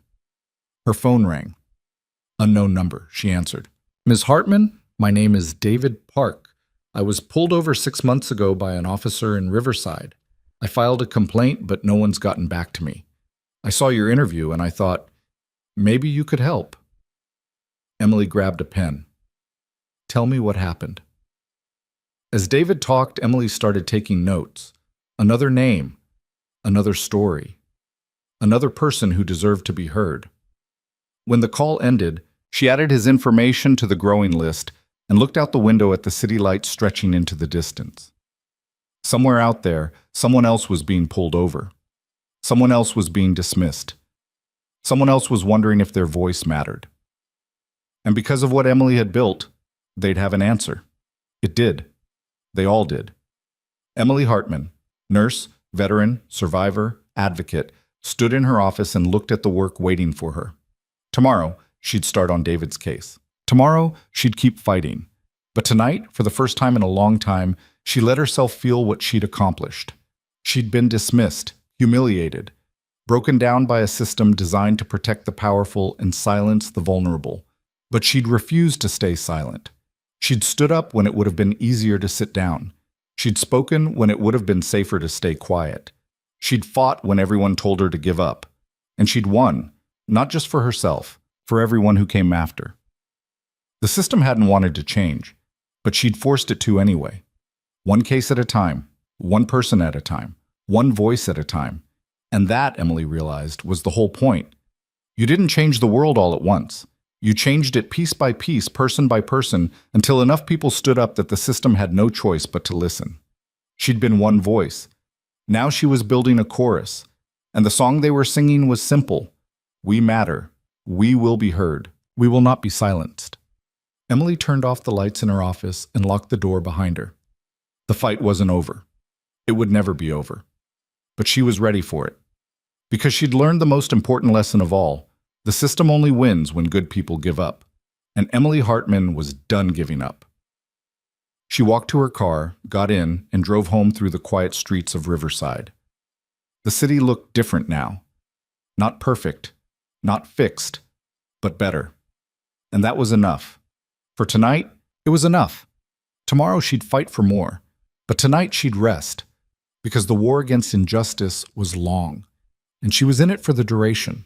Her phone rang. Unknown number, she answered. Ms. Hartman, my name is David Park. I was pulled over 6 months ago by an officer in Riverside. I filed a complaint, but no one's gotten back to me. I saw your interview and I thought, maybe you could help. Emily grabbed a pen. Tell me what happened. As David talked, Emily started taking notes. Another name, another story, another person who deserved to be heard. When the call ended, she added his information to the growing list and looked out the window at the city lights stretching into the distance. Somewhere out there, someone else was being pulled over. Someone else was being dismissed. Someone else was wondering if their voice mattered. And because of what Emily had built, they'd have an answer. It did. They all did. Emily Hartman, nurse, veteran, survivor, advocate, stood in her office and looked at the work waiting for her. Tomorrow, she'd start on David's case. Tomorrow, she'd keep fighting. But tonight, for the first time in a long time, she let herself feel what she'd accomplished. She'd been dismissed, humiliated, broken down by a system designed to protect the powerful and silence the vulnerable. But she'd refused to stay silent. She'd stood up when it would have been easier to sit down. She'd spoken when it would have been safer to stay quiet. She'd fought when everyone told her to give up. And she'd won, not just for herself, for everyone who came after. The system hadn't wanted to change, but she'd forced it to anyway. One case at a time, one person at a time, one voice at a time. And that, Emily realized, was the whole point. You didn't change the world all at once. You changed it piece by piece, person by person, until enough people stood up that the system had no choice but to listen. She'd been one voice. Now she was building a chorus, and the song they were singing was simple. We matter. We will be heard. We will not be silenced. Emily turned off the lights in her office and locked the door behind her. The fight wasn't over. It would never be over. But she was ready for it. Because she'd learned the most important lesson of all. The system only wins when good people give up. And Emily Hartman was done giving up. She walked to her car, got in, and drove home through the quiet streets of Riverside. The city looked different now. Not perfect, not fixed, but better. And that was enough. For tonight, it was enough. Tomorrow she'd fight for more. But tonight she'd rest. Because the war against injustice was long. And she was in it for the duration.